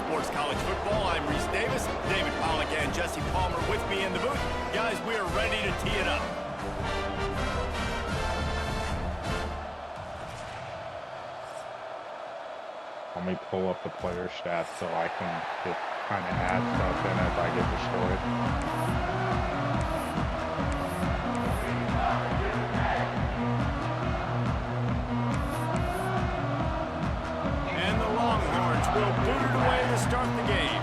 Sports College Football. I'm Reese Davis, David Pollack, and Jesse Palmer with me in the booth. Guys, we are ready to tee it up. Let me pull up the player stats so I can just kind of add stuff in as I get destroyed. And the Longhorns will boot it away to start the game.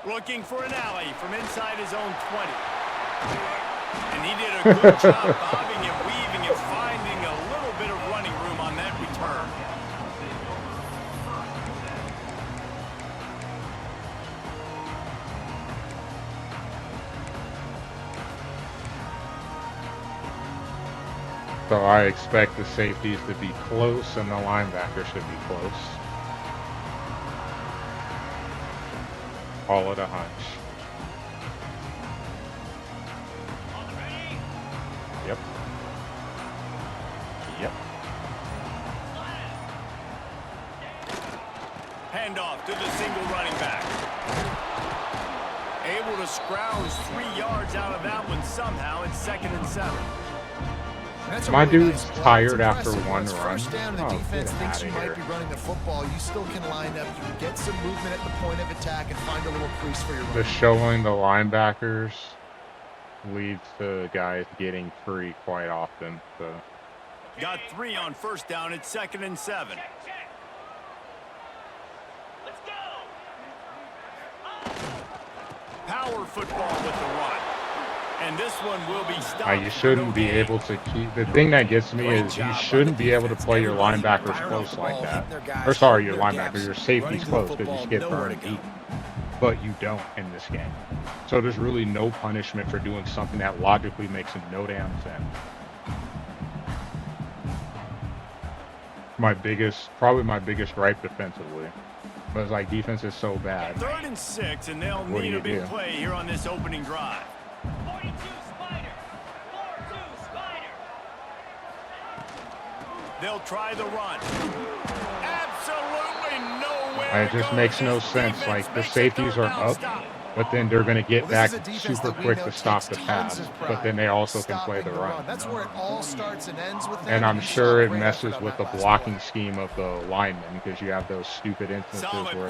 Looking for an alley from inside his own 20. And he did a good job bobbing and weaving and finding a little bit of running room on that return. So I expect the safeties to be close and the linebackers should be close. Call it a hunch. Yep. Yep. Handoff to the single running back. Able to scrounge 3 yards out of that one somehow. It's 2nd and 7. My dude's tired after one run. First down, the defense thinks you might be running the football. You still can line up. You can get some movement at the point of attack and find a little crease for your run. Just showing the linebackers leads to guys getting free quite often. So Got 3 on first down. It's 2nd and 7. Let's go. Power football with the run. And this one will be stopped. you shouldn't be able to keep. The thing that gets me is you shouldn't be able to play your linebackers close like that. Or sorry, your linebackers, your safeties close because you just get burned deep. But you don't in this game. So there's really no punishment for doing something that logically makes no damn sense. Probably my biggest gripe defensively. But it's like defense is so bad. 3rd and 6, and they'll need a big play here on this opening drive. 42 Spider. 4-2 Spider. They'll try the run. Absolutely nowhere. It just makes no sense. Like the safeties are up, but then they're going to get back super quick to stop the pass. But then they also can play the run. That's where it all starts and ends with them. And I'm sure it messes with the blocking scheme of the linemen because you have those stupid instances where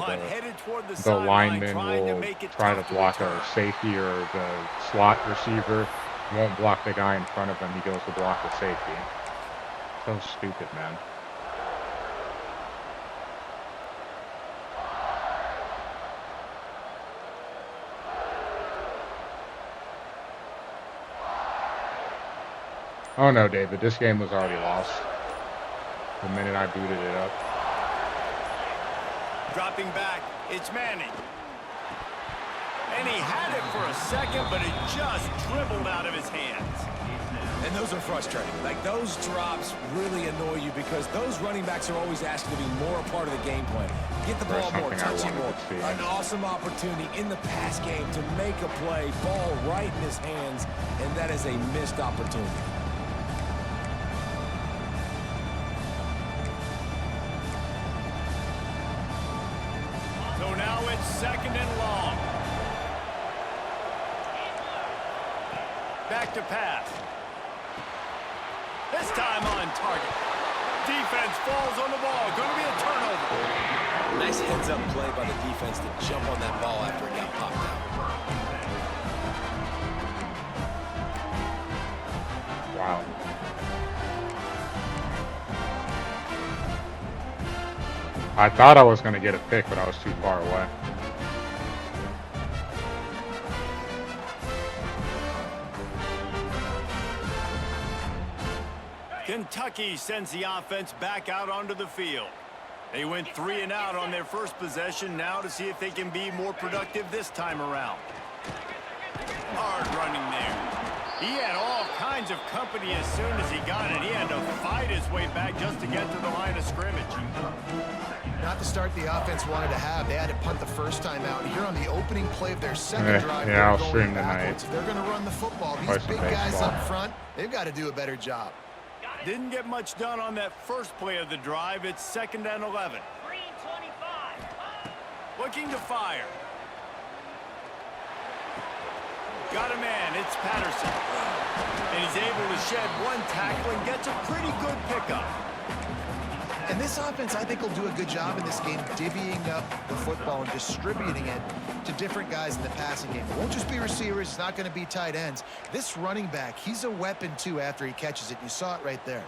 the lineman will try to block a safety or the slot receiver won't block the guy in front of him. He goes to block the safety. So stupid, man. Oh no, David, this game was already lost the minute I booted it up. Dropping back, it's Manning. And he had it for a second, but it just dribbled out of his hands. And those are frustrating. Like, those drops really annoy you because those running backs are always asked to be more a part of the game plan. Get the ball more, touch it more. An awesome opportunity in the pass game to make a play, ball right in his hands, and that is a missed opportunity. So now it's 2nd and long. Back to pass. This time on target. Defense falls on the ball. Going to be a turnover. Nice heads-up play by the defense to jump on that ball after it got popped out. Wow. I thought I was going to get a pick, but I was too far away. Kentucky sends the offense back out onto the field. They went 3 and out on their first possession now to see if they can be more productive this time around. Hard running there. He had all kinds change of company as soon as he got it. He had to fight his way back just to get to the line of scrimmage. Not the start the offense wanted to have. They had to punt the first time out. And here on the opening play of their second drive, yeah, they're I'll going stream backwards. tonight. If they're going to run the football, these big guys up front, they've got to do a better job. Didn't get much done on that first play of the drive. It's 2nd and 11. Looking to fire. Got a man. It's Patterson. And he's able to shed one tackle and gets a pretty good pickup. And this offense, I think, will do a good job in this game divvying up the football and distributing it to different guys in the passing game. It won't just be receivers. It's not going to be tight ends. This running back, he's a weapon, too, after he catches it. You saw it right there.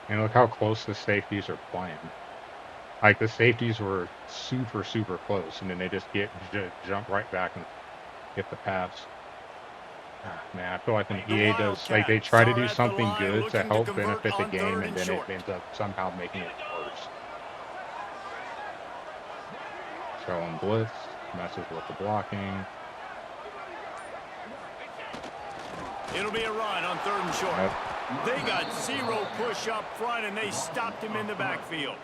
And look how close the safeties are playing. Like, the safeties were super, super close, and then they just jump right back and get the pass. Man, I feel like when EA does, like, they try to do something good to help benefit the game, and then it ends up somehow making it worse. Showing blitz, messes with the blocking. It'll be a run on 3rd and short. Yep. They got 0 push up front, and they stopped him in the backfield.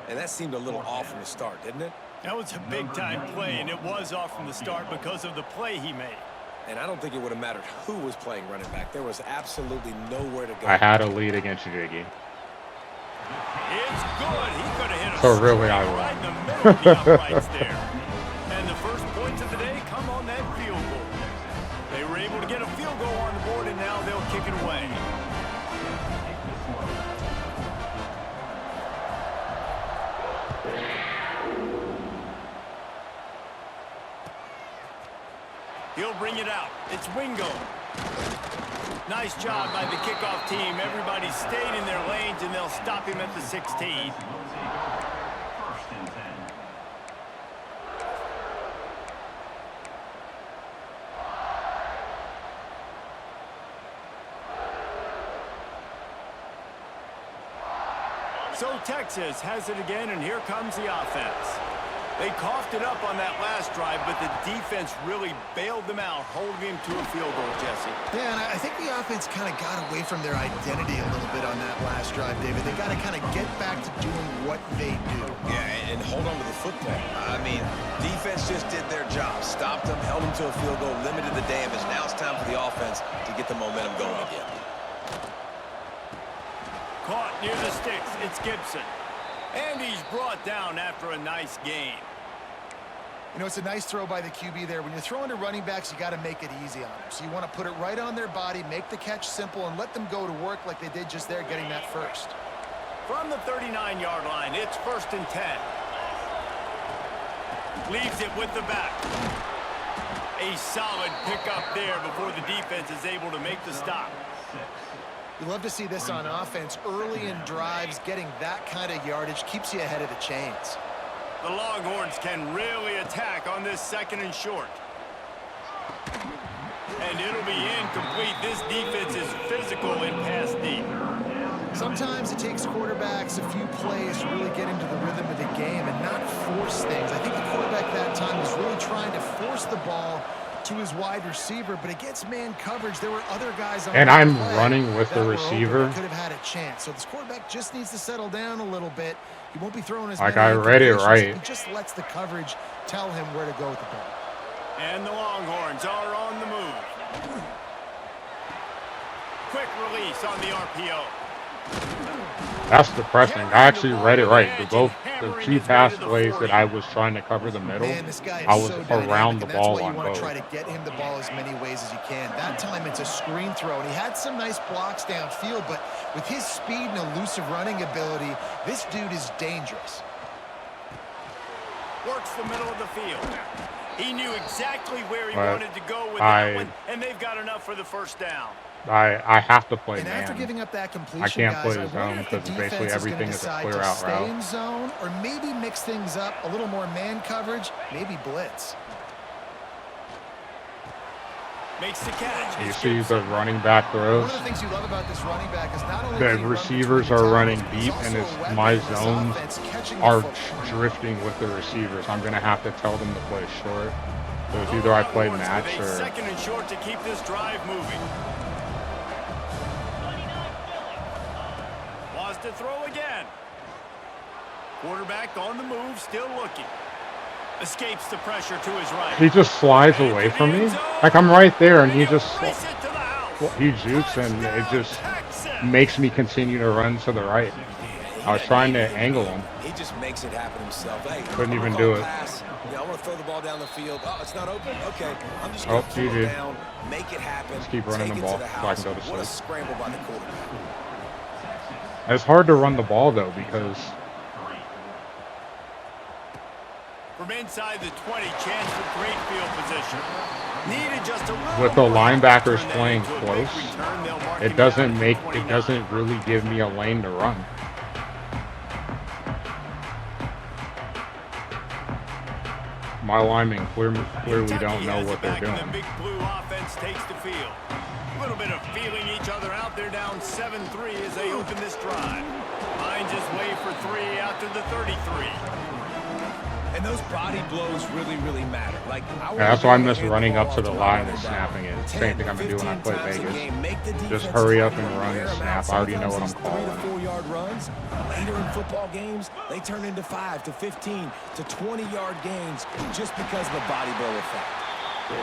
And that seemed a little off from the start, didn't it? That was a big-time play, and it was off from the start because of the play he made. And I don't think it would have mattered who was playing running back. There was absolutely nowhere to go. I had a lead against Jiggy. It's good. He could have hit a So really, I right won. in the middle of the uprights there. And the first points of the day come on that field goal. They were able to get a field goal on the board, and now they'll kick it away. He'll bring it out. It's Wingo. Nice job by the kickoff team. Everybody stayed in their lanes, and they'll stop him at the 16. So Texas has it again, and here comes the offense. They coughed it up on that last drive, but the defense really bailed them out, holding him to a field goal, Jesse. Yeah, and I think the offense kind of got away from their identity a little bit on that last drive, David. They got to kind of get back to doing what they do. Yeah, and hold on to the football. I mean, defense just did their job. Stopped them, held them to a field goal, limited the damage. Now it's time for the offense to get the momentum going again. Caught near the sticks. It's Gibson. And he's brought down after a nice gain. You know, it's a nice throw by the QB there. When you're throwing to running backs, you got to make it easy on them. So you want to put it right on their body, make the catch simple, and let them go to work like they did just there, getting that first. From the 39-yard line, it's 1st and 10. Leaves it with the back. A solid pickup there before the defense is able to make the stop. You love to see this on offense. Early in drives, getting that kind of yardage keeps you ahead of the chains. The Longhorns can really attack on this 2nd and short. And it'll be incomplete. This defense is physical in pass deep. Sometimes it takes quarterbacks a few plays to really get into the rhythm of the game and not force things. I think the quarterback that time was really trying to force the ball to his wide receiver, but against man coverage, there were other guys on and the I'm play running with the that were receiver. open that could have had a chance. So this quarterback just needs to settle down a little bit. He won't be throwing as Like many I read it incompletions. right. He just lets the coverage tell him where to go with the ball. And the Longhorns are on the move. Quick release on the RPO. That's depressing. I actually read it right. The 2 pass plays that I was trying to cover the middle, Man, this guy is I was so around dynamic, the and ball that's why on you want both. to try to get him the ball as many ways as you can. That time it's a screen throw, and he had some nice blocks downfield, but with his speed and elusive running ability, this dude is dangerous. Works the middle of the field. He knew exactly where he wanted to go with that one, and they've got enough for the 1st down. I have to play And after man. giving up that completion, I can't guys, play I zone wonder if the because basically defense is everything gonna is a decide clear to out stay route. in zone, or maybe mix things up, a little more man coverage, maybe blitz. Makes the catch. You It's see Gibson. the running back throws. One of the things you love about this running back is not only The can he run receivers between are the running tackles, but he's deep, and also a weapon my in this zones offense, catching the are football. drifting with the receivers. I'm going to have to tell them to play short. So it's either I play Longhorns match with a or 2nd and short to keep this drive moving. to throw again. Quarterback on the move, still looking. Escapes the pressure to his right. He just slides away from me. Like, I'm right there, and he just, well, he jukes, and it just makes me continue to run to the right. I was trying to angle him. He just makes it happen himself. Hey, couldn't even do it. Yeah, I want to throw the ball down the field. Oh, it's not open? Okay. I'm just going to keep it down, make it happen. Just keep running the ball so I can go to sleep. What a scramble by the quarterback. It's hard to run the ball, though, because from inside the 20, chance for great field position. Needed just a little with the linebackers playing close, it doesn't really give me a lane to run. My linemen clearly don't know what they're doing. The big blue offense takes the field. A little bit of feeling each other out there, down 7-3 as they open this drive. Finds his way for 3 out to the 33. And those body blows really, really matter. Like, that's why I'm just running up to the line and snapping it. Same thing I'm gonna do when I play Vegas. Just hurry up and run and snap. I already know what I'm calling. 3 to 4 yard runs. Later in football games, they turn into 5 to 15 to 20-yard gains just because of the body blow effect. All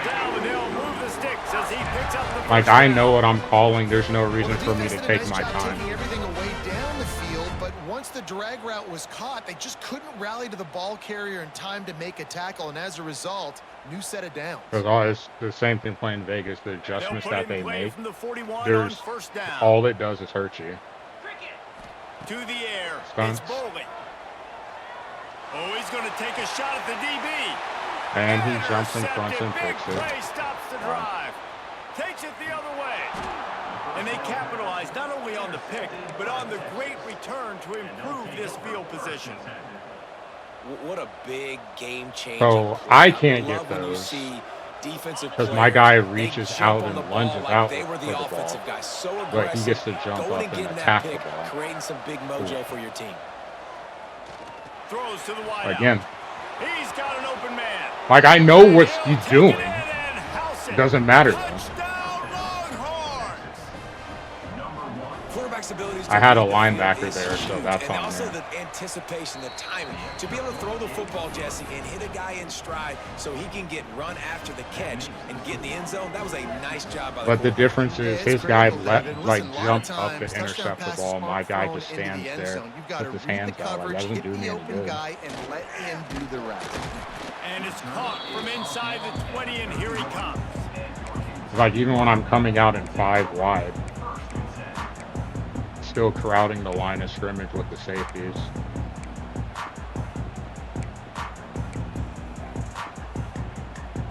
down, and they'll move the sticks as he picks up the like, I know what I'm calling. There's no reason for me to take my time. Taking everything away down the field, but once the drag route was caught, they just couldn't rally to the ball carrier in time to make a tackle, and as a result, new set of downs. Because it's the same thing playing Vegas. The adjustments that they make, there's all it does is hurt you. To the air, Stunts. it's bowling. Oh, he's going to take a shot at the DB. And he jumps in front and picks it. Play stops the drive. Takes it the other way. And they capitalize not only on the pick, but on the great return to improve this field position. What a big game changer. So I can't get those because my guy reaches out and lunges out for the ball. But he gets to jump up and attack the ball. Creating some big mojo for your team. Throws to the wide again. He's got an open man. Like, I know what he's doing. It doesn't matter though. I had a linebacker there, so that's on also there. the anticipation, the timing. To be able to throw the football, Jesse, and hit a guy in stride so he can get run after the catch and get in the end zone, that was a nice job by the But the difference is his guy jumps up to intercept the ball. My guy just stands there, puts his hands out. Like, doesn't do me any good. And let him do the rest. And it's caught from inside the 20, and here he comes. Like, even when I'm coming out in 5 wide, still crowding the line of scrimmage with the safeties.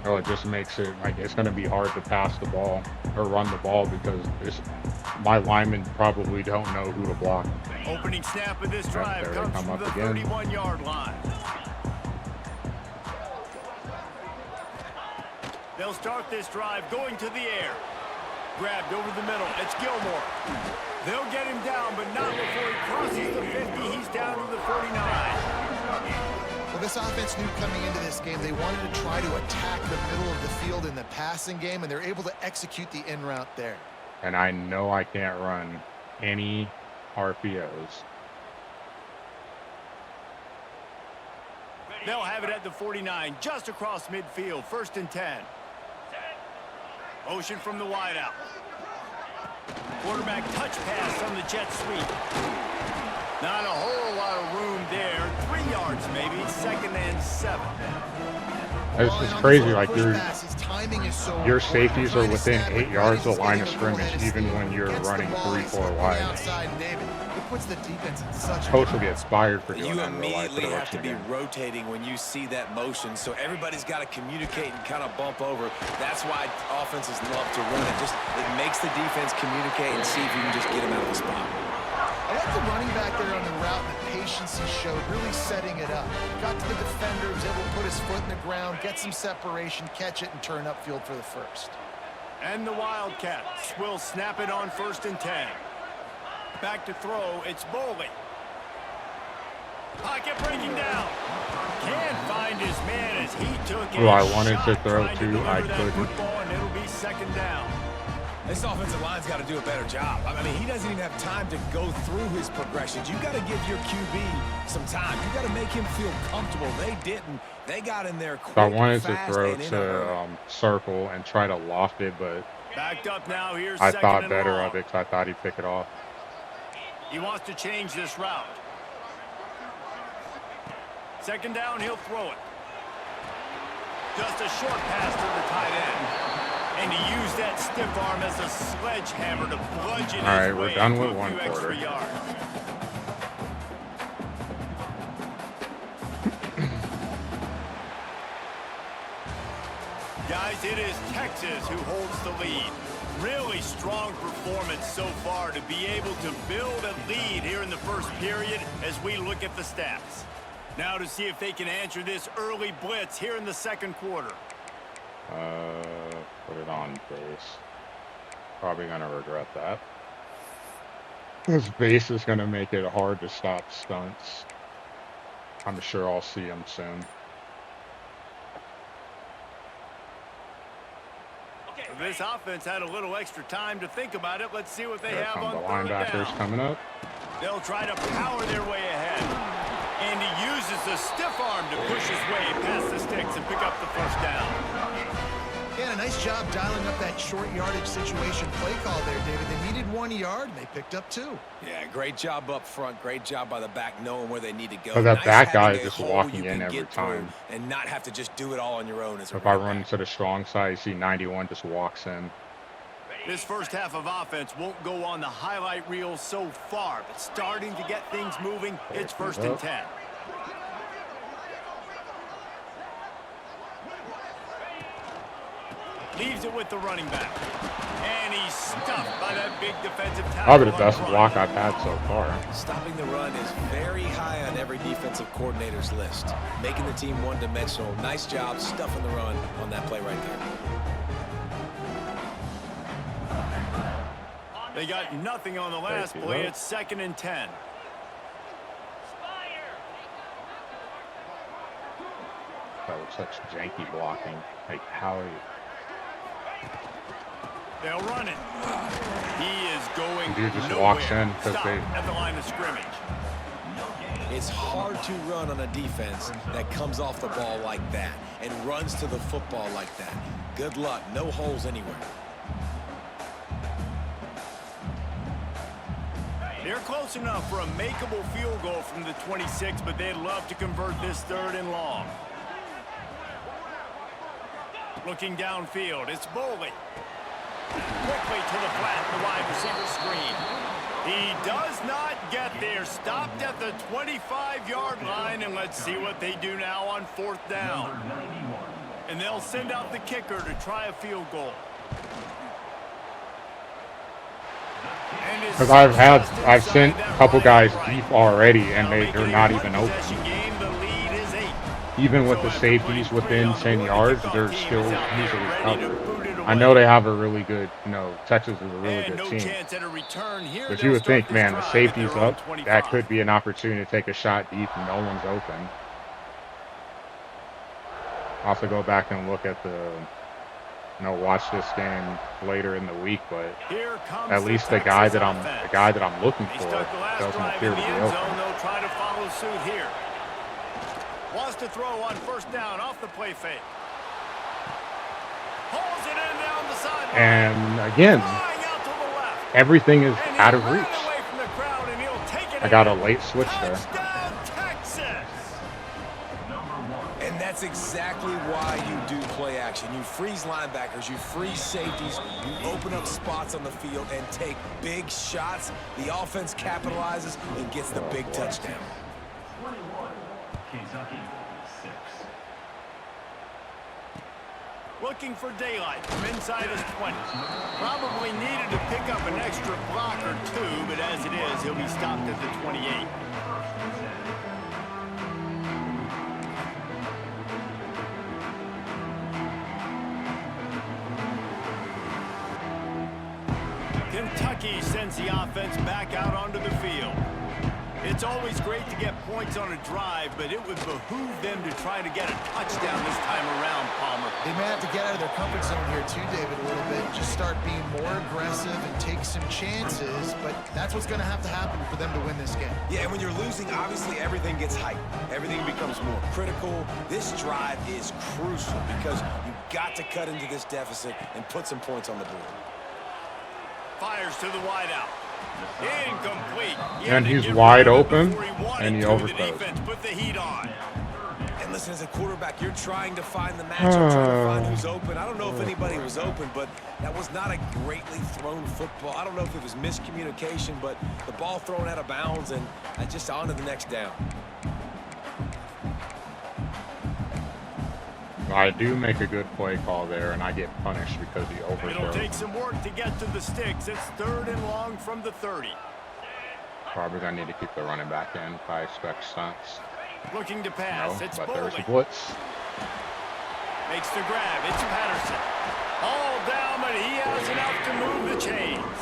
Oh, it just makes it like it's going to be hard to pass the ball or run the ball because my linemen probably don't know who to block. Opening snap of this drive comes from the 31-yard line. They'll start this drive going to the air. Grabbed over the middle. It's Gilmore. They'll get him down, but not before he crosses the 50. He's down to the 49. Well, this offense knew coming into this game they wanted to try to attack the middle of the field in the passing game, and they're able to execute the in route there. And I know I can't run any RPOs. They'll have it at the 49, just across midfield, 1st and 10. Motion from the wideout. Quarterback touch pass on the jet sweep. Not a whole lot of room there. 3 yards maybe, 2nd and 7. It's just crazy. Like, your safeties are within 8 yards of the line of scrimmage, even when you're running 3-4 wide. Coach will get fired for doing that. You immediately have to be rotating when you see that motion, so everybody's got to communicate and kind of bump over. That's why offenses love to run it. It makes the defense communicate and see if you can just get them out of the spot. I like the running back there on the route and the patience he showed, really setting it up. Got to the defender, was able to put his foot in the ground, get some separation, catch it, and turn upfield for the first. And the Wildcats will snap it on 1st and 10. Back to throw, it's Bowley. Pocket breaking down. Can't find his man as he took it. Who I wanted to throw to, I couldn't. And it'll be 2nd down. This offensive line's got to do a better job. I mean, he doesn't even have time to go through his progressions. You got to give your QB some time. You got to make him feel comfortable. They didn't. They got in there quick, I wanted to fast, throw and to circle and try to loft it, but Backed up now. Here's I second thought and better long. of it because I thought he'd pick it off. He wants to change this route. Second down, he'll throw it. Just a short pass to the tight end. And he used that stiff arm as a sledgehammer to bludgeon his All right, we're way done into with a one few extra quarter. yards. Guys, it is Texas who holds the lead. Really strong performance so far to be able to build a lead here in the first period as we look at the stats. Now to see if they can answer this early blitz here in the second quarter. Put it on base. Probably gonna regret that. This base is gonna make it hard to stop stunts. I'm sure I'll see them soon. This offense had a little extra time to think about it. Let's see what they Here have come on the third linebackers down. coming up. They'll try to power their way ahead. And he uses the stiff arm to push his way past the sticks and pick up the first down. Yeah, a nice job dialing up that short yardage situation play call there, David. They needed 1 yard, and they picked up 2. Yeah, great job up front. Great job by the back knowing where they need to go. But that Nice back guy having is a just hole walking you in can every get through time. and not have to just do it all on your own as a If I running run back. to the strong side, you see 91 just walks in. This first half of offense won't go on the highlight reel so far, but starting to get things moving, it's first and 10. Leaves it with the running back. And he's stuffed by that big defensive tackle. Probably the up best front. block I've had so far. Stopping the run is very high on every defensive coordinator's list. Making the team one-dimensional. Nice job stuffing the run on that play right there. They got nothing on the last Thank you. play. It's second and 10. That was such janky blocking. Like, how are you? They'll run it. He is going Dude just nowhere. walks in 'cause Stop they- at the line of scrimmage. It's hard to run on a defense that comes off the ball like that and runs to the football like that. Good luck. No holes anywhere. They're close enough for a makeable field goal from the 26, but they'd love to convert this third and long. Looking downfield, it's Boley. Quickly to the flat, the wide receiver screen. He does not get there. Stopped at the 25-yard line, and let's see what they do now on fourth down. And they'll send out the kicker to try a field goal. Because I've sent a couple guys deep already, and they're not even open. Even with the safeties within 10 yards, they're still easily covered. I know they have a really good, Texas is a really good team. But you would think, man, the safety's up, that could be an opportunity to take a shot deep and no one's open. I'll have to go back and look at watch this game later in the week, but at least the guy that I'm looking for doesn't appear to be open. They'll try to follow suit here. Wants to throw on first down off the play fake. Pulls it in down the sideline. And again, everything is out of reach. I got a late switch there. And that's exactly why you do play action. You freeze linebackers, you freeze safeties, you open up spots on the field and take big shots. The offense capitalizes and gets the big touchdown. Looking for daylight from inside his 20. Probably needed to pick up an extra block or two, but as it is, he'll be stopped at the 28. Kentucky sends the offense back out onto the field. It's always great to get points on a drive, but it would behoove them to try to get a touchdown this time around, Palmer. They may have to get out of their comfort zone here too, David, a little bit. Just start being more aggressive and take some chances, but that's what's going to have to happen for them to win this game. Yeah, and when you're losing, obviously everything gets hyped. Everything becomes more critical. This drive is crucial because you've got to cut into this deficit and put some points on the board. Fires to the wideout. Incomplete. And he's wide open, and he overthrows. Put the heat on. And listen, as a quarterback, you're trying to find the matchup, trying to find who's open. I don't know if anybody was open, but that was not a greatly thrown football. I don't know if it was miscommunication, but the ball thrown out of bounds and just on to the next down. I do make a good play call there, and I get punished because he overthrows. It'll take some work to get to the sticks. It's 3rd and long from the 30. Probably gonna need to keep the running back in if I expect stunts. Looking to pass. No, it's but Bowling. there's a blitz. Makes the grab. It's Patterson. All down, but he has enough to move the chains.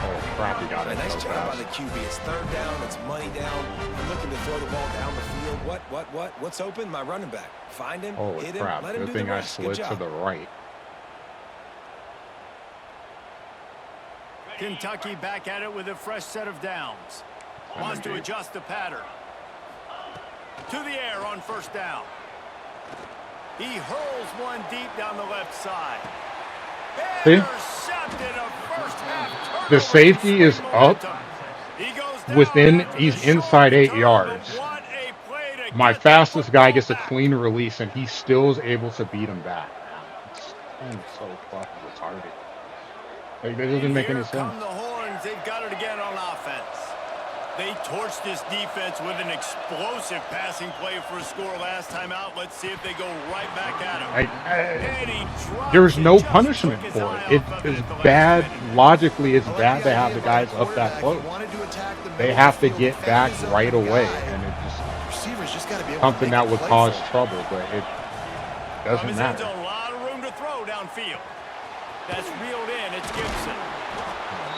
Oh, crap, he got it. Nice so job by fast. the QB. It's 3rd down. It's money down. I'm looking to throw the ball down the field. What's open? My running back. Find him, Holy hit him, crap, let him good do the thing I rest. Good slid to job. the right. Kentucky back at it with a fresh set of downs. Wants to adjust the pattern. To the air on 1st down. He hurls one deep down the left side. See? Intercepted a first half The safety is up He goes down within, after he's the inside short 8 return, yards. but what a play to My get the fastest guy football gets a back. clean release, and he still is able to beat him back. I'm so fucking retarded. Like, that doesn't make any Here sense. come the horns. They've got it again on offense. They torched this defense with an explosive passing play for a score last time out. Let's see if they go right back at him. And he drops There's it, no just punishment took his for eye it. It off of is at the last bad. minute. Logically, it's I like bad to have idea the by guys up that quarterback. close. He wanted to attack the They middle have of to the field, get defend back his own right away, guy. and it just Receivers just got to be able something to that make would a play cause for him. trouble, but it doesn't His end matter. zone, a lot of room to throw downfield. That's reeled in. It's Gibson.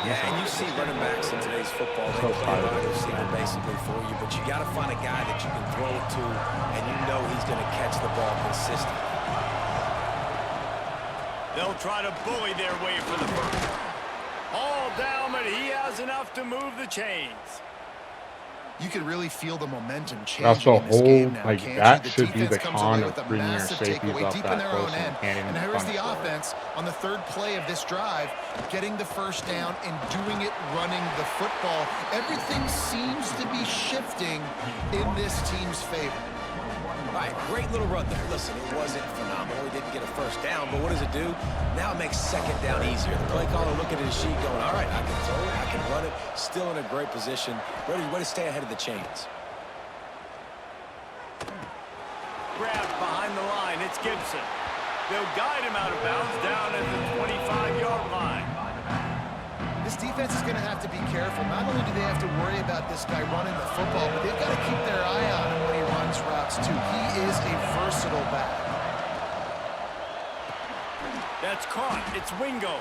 Yeah, and you see running backs in today's football, they play wide receiver basically for you, but you got to find a guy that you can throw it to, and you know he's going to catch the ball consistently. They'll try to bully their way for the first. All down, but he has enough to move the chains. You can really feel the momentum changing That's the in this whole, game now, like, can't that you? should be the defense comes con away of with a bringing your massive safeties takeaway up deep in that their close own and end. can't even And here's the punish for it. offense on the 3rd play of this drive, getting the 1st down and doing it running the football. Everything seems to be shifting in this team's favor. All right, great little run there. Listen, it wasn't phenomenal. He didn't get a 1st down, but what does it do? Now it makes 2nd down easier. The play caller looking at his sheet going, all right, I can throw it, I can run it. Still in a great position. Ready to stay ahead of the chains. Grabbed behind the line. It's Gibson. They'll guide him out of bounds down at the 25-yard line. This defense is going to have to be careful. Not only do they have to worry about this guy running the football, but they've got to keep their eye on him when he runs routes, too. He is a versatile back. That's caught. It's Wingo.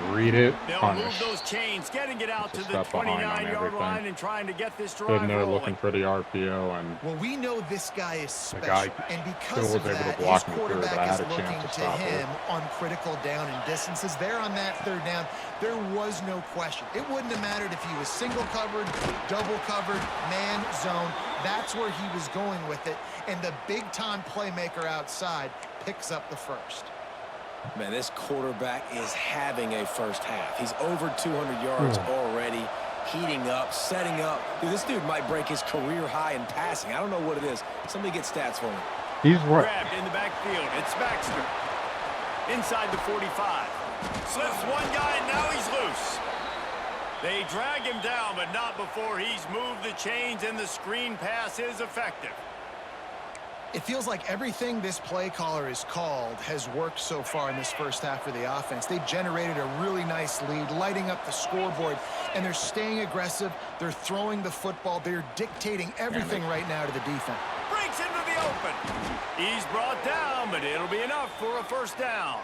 Read it, They'll punish. move those chains, getting it out to Just the step behind on 29-yard everything. line and trying to get this drive Sitting there rolling. looking for the RPO, and Well, we know this guy is the special, guy and still because was of able to that, his block me through it, but I quarterback had is a looking chance to to stop him it. on critical down and distances. There on that 3rd down, there was no question. It wouldn't have mattered if he was single covered, double covered, man, zone. That's where he was going with it, and the big-time playmaker outside picks up the 1st. Man, this quarterback is having a 1st half. He's over 200 yards already, heating up, setting up. Dude, this dude might break his career high in passing. I don't know what it is. Somebody get stats for him. He's right. Grabbed in the backfield. It's Baxter. Inside the 45. Slips one guy, and now he's loose. They drag him down, but not before he's moved the chains, and the screen pass is effective. It feels like everything this play caller has called has worked so far in this 1st half for the offense. They've generated a really nice lead, lighting up the scoreboard, and they're staying aggressive. They're throwing the football. They're dictating everything right now to the defense. Breaks into the open. He's brought down, but it'll be enough for a 1st down.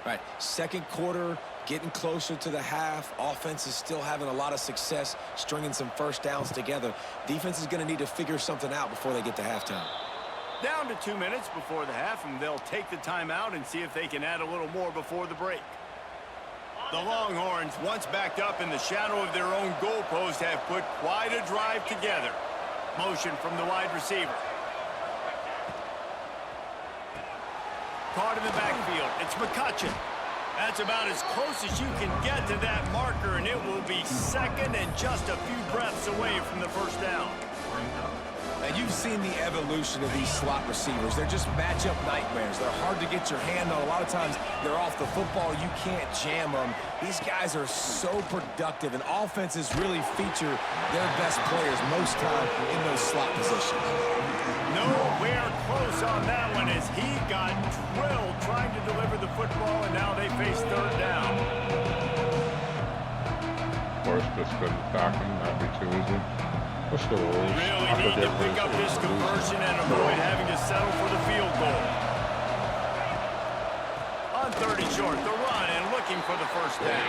All right, 2nd quarter, getting closer to the half. Offense is still having a lot of success stringing some 1st downs together. Defense is going to need to figure something out before they get to halftime. Down to 2 minutes before the half, and they'll take the timeout and see if they can add a little more before the break. The Longhorns, once backed up in the shadow of their own goalpost, have put quite a drive together. Motion from the wide receiver. Caught in the backfield. It's McCutcheon. That's about as close as you can get to that marker, and it will be second and just a few breaths away from the first down. And you've seen the evolution of these slot receivers. They're just matchup nightmares. They're hard to get your hand on. A lot of times they're off the football. You can't jam them. These guys are so productive, and offenses really feature their best players most time in those slot positions. Nowhere close on that one as he got drilled trying to deliver the football, and now they face third down. Of course, just good attacking. That'd be too easy. Push the rules. Really need to pick up this conversion and avoid having to settle for the field goal. On 30 short, the run and looking for the first down.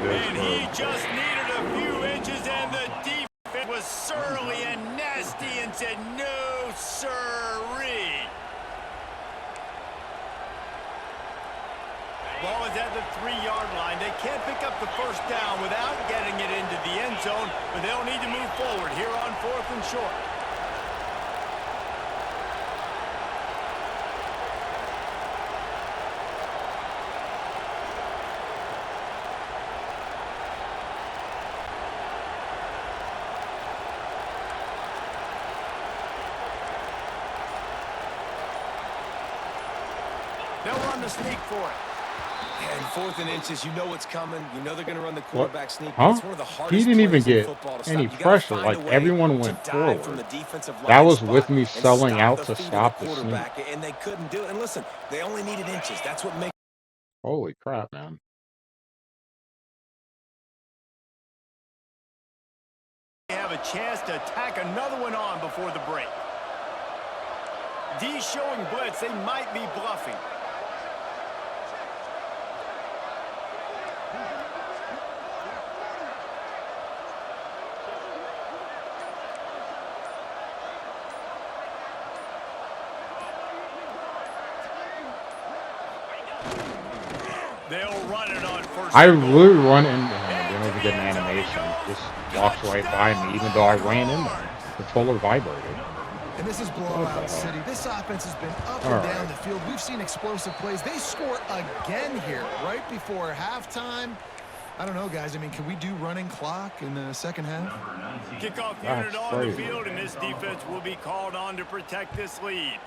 And he just needed a few inches, and the defense was surly and nasty and said, no, sirree. Ball is at the 3-yard line. They can't pick up the first down without getting it into the end zone, but they'll need to move forward here on 4th and short. They'll run the sneak for it. And 4th and inches, you know what's coming. You know they're going to run the quarterback sneak. Huh? It's one of the hardest He didn't even get any any pressure. Like, everyone went forward. That was with me selling out to stop the sneak. And they couldn't do it. And listen, they only needed inches. That's what makes. Holy crap, man. They have a chance to tack another one on before the break. D showing blitz. They might be bluffing. They'll run it on first. I really run into him. Didn't even get an animation. Just walks right by me, even though I ran in there. The controller vibrated. And this is blowout city. This offense has been up and down the field. We've seen explosive plays. They score again here right before halftime. I don't know, guys. I mean, can we do running clock in the second half? Kickoff unit on the field, and this defense will be called on to protect this lead.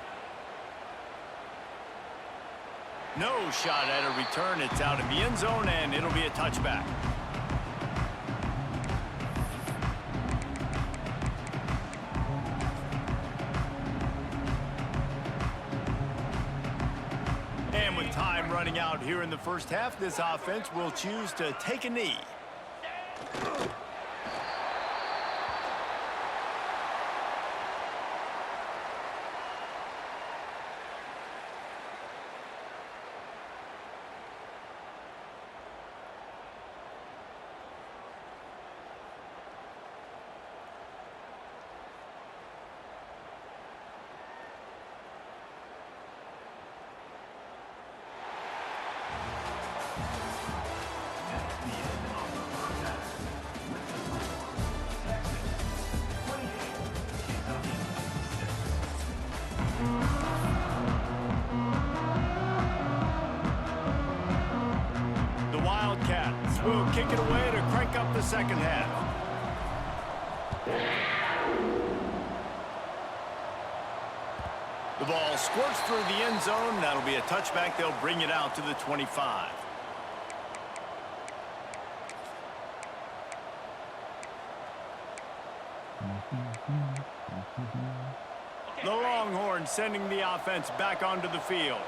No shot at a return. It's out in the end zone, and it'll be a touchback. And with time running out here in the first half, this offense will choose to take a knee. Wildcats will kick it away to crank up the second half. The ball squirts through the end zone. That'll be a touchback. They'll bring it out to the 25. The Longhorns sending the offense back onto the field.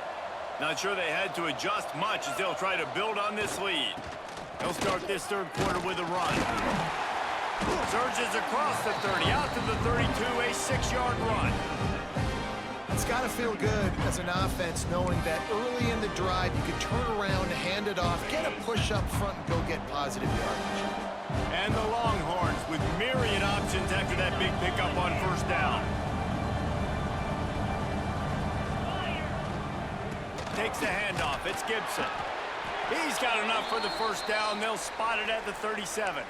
Not sure they had to adjust much as they'll try to build on this lead. They'll start this third quarter with a run. Surges across the 30, out to the 32, a 6-yard run. It's got to feel good as an offense knowing that early in the drive you can turn around, hand it off, get a push up front, and go get positive yardage. And the Longhorns with myriad options after that big pickup on first down. takes the handoff. It's Gibson. He's got enough for the first down. They'll spot it at the 37.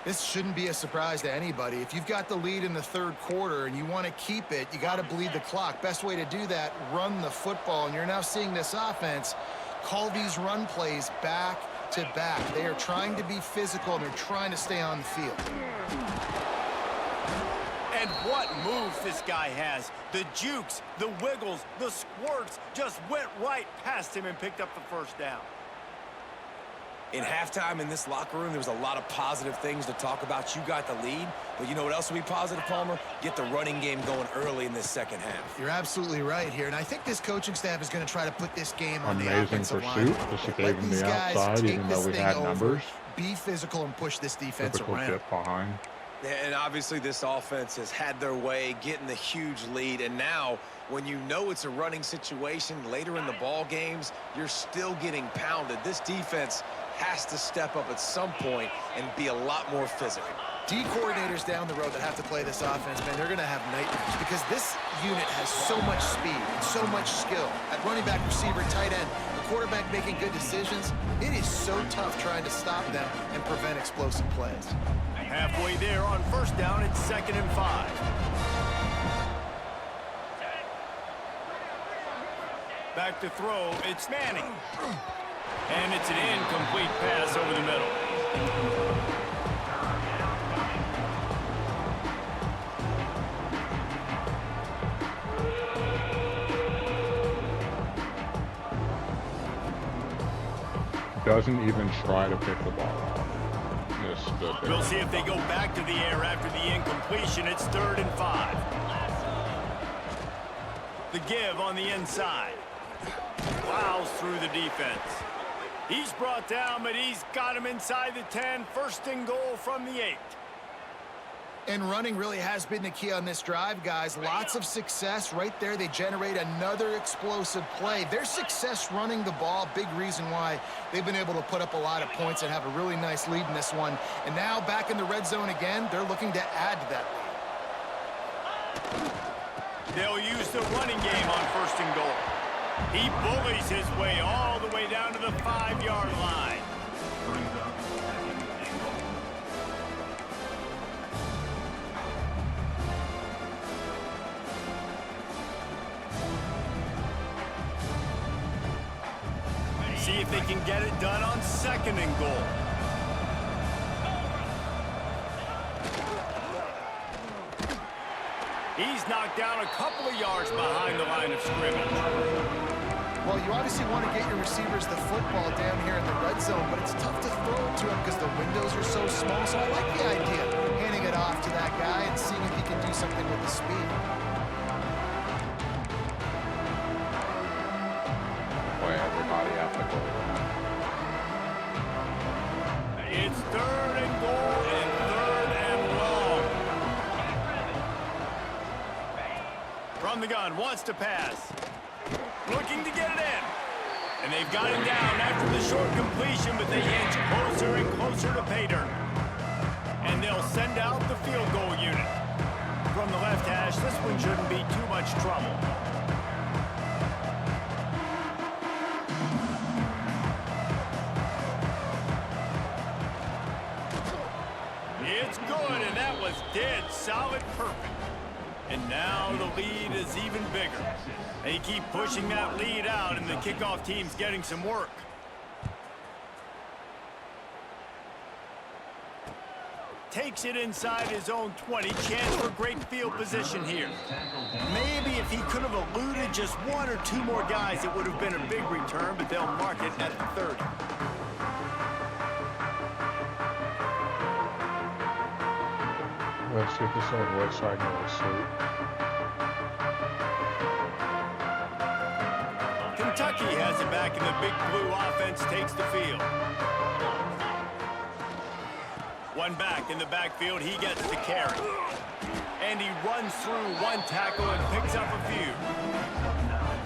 This shouldn't be a surprise to anybody. If you've got the lead in the third quarter and you want to keep it, you got to bleed the clock. Best way to do that, run the football. And you're now seeing this offense call these run plays back to back. They are trying to be physical, and they're trying to stay on the field. And what moves this guy has. The jukes, the wiggles, the squirts just went right past him and picked up the first down. In halftime in this locker room, there was a lot of positive things to talk about. You got the lead, but you know what else will be positive, Palmer? Get the running game going early in this second half. You're absolutely right here, and I think this coaching staff is going to try to put this game on the offensive line. Amazing pursuit. Just gave him the outside, even though we had numbers. Be physical and push this defense Typical around. dip behind. And obviously this offense has had their way, getting the huge lead, and now when you know it's a running situation later in the ball games, you're still getting pounded. This defense has to step up at some point and be a lot more physical. D coordinators down the road that have to play this offense, man, they're going to have nightmares because this unit has so much speed and so much skill. At running back, receiver, tight end, the quarterback making good decisions, it is so tough trying to stop them and prevent explosive plays. Halfway there on first down, it's 2nd and 5. Back to throw, it's Manning. And it's an incomplete pass over the middle. Doesn't even try to pick the ball up. We'll see if they go back to the air after the incompletion. It's 3rd and 5. The give on the inside. Plows through the defense. He's brought down, but he's got him inside the 10. 1st and goal from the 8. And running really has been the key on this drive, guys. Lots of success right there. They generate another explosive play. Their success running the ball, big reason why they've been able to put up a lot of points and have a really nice lead in this one. And now back in the red zone again, they're looking to add to that lead. They'll use the running game on 1st and goal. He bullies his way all the way down to the 5-yard line. See if they can get it done on 2nd and goal. He's knocked down a couple of yards behind the line of scrimmage. Well, you obviously want to get your receivers the football down here in the red zone, but it's tough to throw it to him because the windows are so small. So I like the idea of handing it off to that guy and seeing if he can do something with the speed. Play everybody at the goal. It's 3rd and goal and 3rd and long. From the gun, wants to pass. Looking to get it in. And they've got him down after the short completion, but they inch closer and closer to pay dirt. And they'll send out the field goal unit. From the left hash, this one shouldn't be too much trouble. It's good, and that was dead solid perfect. And now the lead is even bigger. They keep pushing that lead out, and the kickoff team's getting some work. Takes it inside his own 20. Chance for great field position here. Maybe if he could have eluded just 1 or 2 more guys, it would have been a big return, but they'll mark it at the 30. Let's get this on the right side of the suit. Kentucky has it back, and the big blue offense takes the field. One back in the backfield, he gets the carry. And he runs through 1 tackle and picks up a few.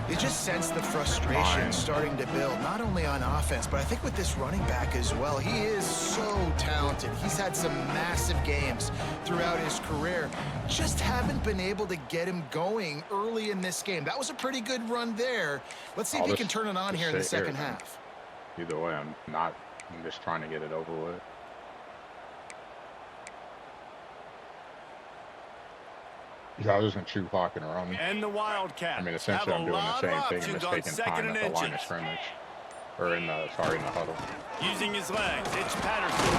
You just sense the frustration starting to build, not only on offense, but I think with this running back as well. He is so talented. He's had some massive games throughout his career. Just haven't been able to get him going early in this game. That was a pretty good run there. Let's see if he can turn it on here in the second half. Either way, I'm just trying to get it over with. Yeah, I was just going to clock and run. And the Wildcats. I mean, essentially, I'm doing the same thing. I'm just taking time at the line of scrimmage. Or in the huddle. Using his legs, it's Patterson.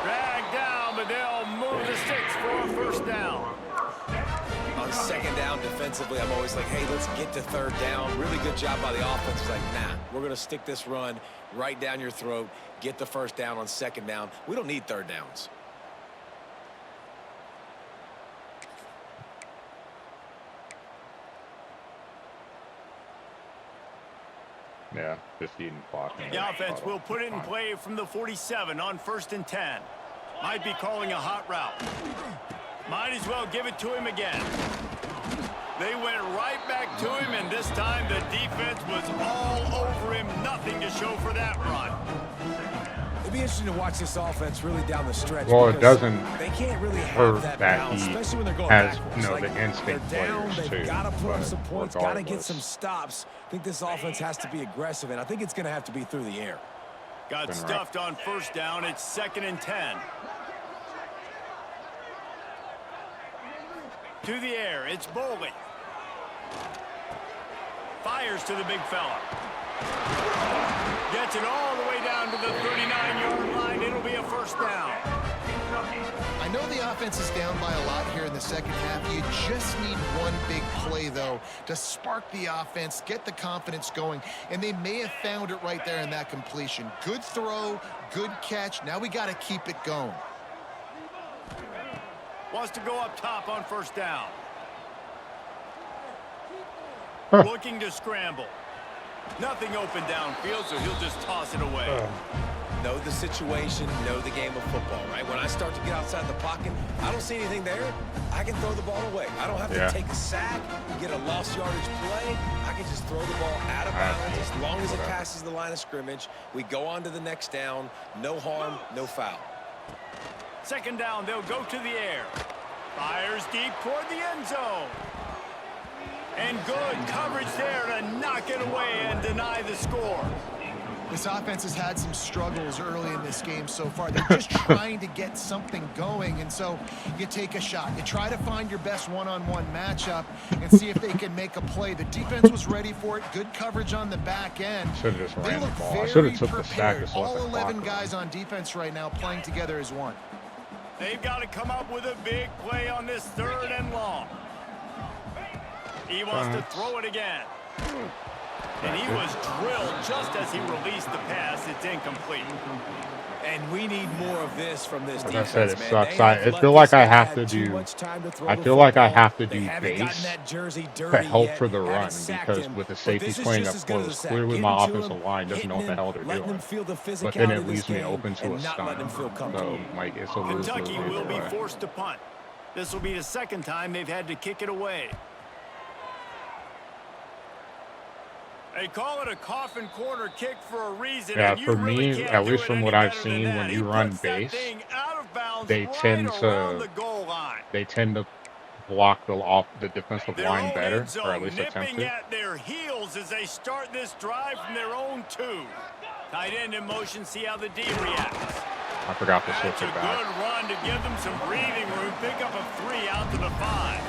Dragged down, but they'll move the sticks for a first down. On second down defensively, I'm always like, hey, let's get to third down. Really good job by the offense. It's like, nah, we're going to stick this run right down your throat, get the first down on second down. We don't need third downs. Yeah, just eating clock. The offense will put it in play from the 47 on 1st and 10. Might be calling a hot route. Might as well give it to him again. They went right back to him, and this time the defense was all over him. Nothing to show for that run. It'd be interesting to watch this offense really down the stretch. Well, it doesn't they can't really hurt have that balance, he especially when they're going has, backwards. Like, the instinct they're down, players they've too. got to put up some points, got to get regardless. some stops. I think this offense has to be aggressive, and I think it's going to have to be through the air. Got stuffed on first down. It's 2nd and 10. To the air, it's Boley. Fires to the big fella. Gets it all the way down to the 39-yard line. It'll be a first down. I know the offense is down by a lot here in the second half. You just need one big play, though, to spark the offense, get the confidence going, and they may have found it right there in that completion. Good throw, good catch. Now we got to keep it going. Wants to go up top on first down. Looking to scramble. Nothing open downfield, so he'll just toss it away. Know the situation, know the game of football, right? When I start to get outside the pocket, I don't see anything there. I can throw the ball away. I don't have to take a sack, get a lost yardage play. I can just throw the ball out of bounds as long as it passes the line of scrimmage. We go on to the next down. No harm, no foul. Second down, they'll go to the air. Fires deep toward the end zone. And good coverage there to knock it away and deny the score. This offense has had some struggles early in this game so far. They're just trying to get something going, and so you take a shot. You try to find your best one-on-one matchup and see if they can make a play. The defense was ready for it. Good coverage on the back end. Should have just ran the ball. Very I should have took the prepared. sack. All 11 guys on defense right now playing together as one. They've got to come up with a big play on this 3rd and long. He wants to throw it again. And he was drilled just as he released the pass. It's incomplete. And we need more of this from this As defense, I said, it man. sucks. I feel like I have to do. I feel like I have to do base to help for the run because with the safeties playing up close, clearly my offensive line doesn't know what the hell they're doing. But then it leaves me open to a stun. So, like, it's a lose-lose. Kentucky will be forced to punt. This will be the 2nd time they've had to kick it away. They call it a coffin corner kick for a reason. Yeah, and you for really me, can't at do least it from any what I've better seen, than when that. you He run puts that base, thing out of bounds they right tend around the to goal line. block the defensive line better, or at least attempt nipping to. at their heels as they start this drive from their own 2. Tight end in motion, see how the D reacts. I forgot to switch That's a it back. good run to give them some breathing room. Pick up a 3 out to the 5.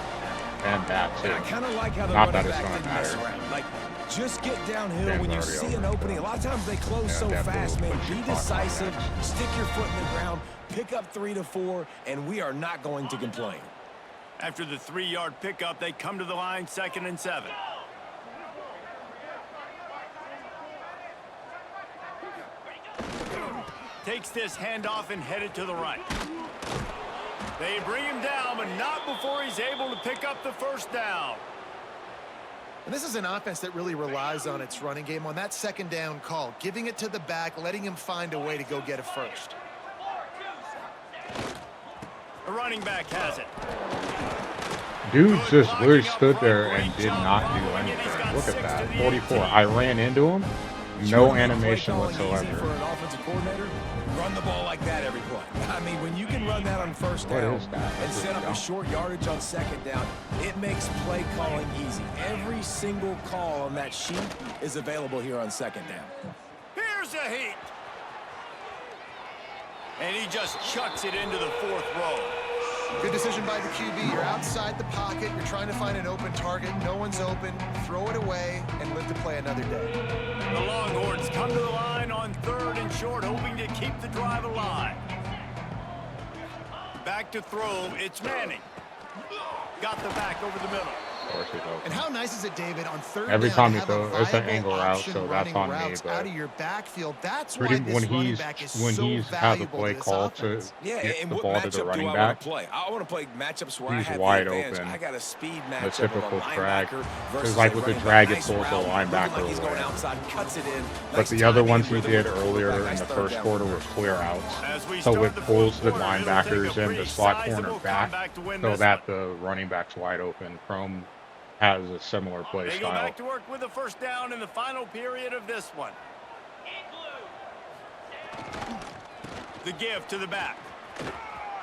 And that too. And I kind of like how the Not running that it's back gonna didn't mess matter. around. Like, just get downhill Dan's when you already see over an it, opening. so. A lot of times they close so that fast, will man. put you Be on decisive, next. stick your foot in the ground, pick up 3 to 4, and we are not going to complain. After the 3-yard pickup, they come to the line, 2nd and 7. Takes this handoff and headed to the right. They bring him down, but not before he's able to pick up the first down. And this is an offense that really relies on its running game on that 2nd down call, giving it to the back, letting him find a way to go get a first. The running back has it. Dude just literally stood there and did not do anything. Look at that. 44. I ran into him. No animation whatsoever. For an offensive coordinator, run the ball like that every play. I mean, when you can run that on first down and set up a short yardage on second down, it makes play calling easy. Every single call on that sheet is available here on second down. Here's a heat. And he just chucks it into the 4th row. Good decision by the QB. You're outside the pocket. You're trying to find an open target. No one's open. Throw it away and live to play another day. The Longhorns come to the line on 3rd and short, hoping to keep the drive alive. Back to throw. It's Manning. Got the back over the middle. Of course he's open. And how nice is it, David, on 3rd Every down time you throw, it's an angle route, so that's on me. But out of your backfield, that's pretty, why this running back is so he's had the valuable play to this called to offense. get the ball to the running back, I want to play matchups where I he's have wide the advantage. open. I got a speed The matchup typical of a drag. linebacker Because versus like a with the running drag, back. it pulls the Nice route, linebacker looking like he's going away. outside, cuts it in. But Nice the other timing, ones he rhythm did with the earlier quarterback. in Nice the third first down quarter for was him. clear outs. So it pulls the linebackers and the slot corner back so that the running back's wide open. Chrome has a similar play They go style. back to work with a 1st down in the final period of this one. The give to the back.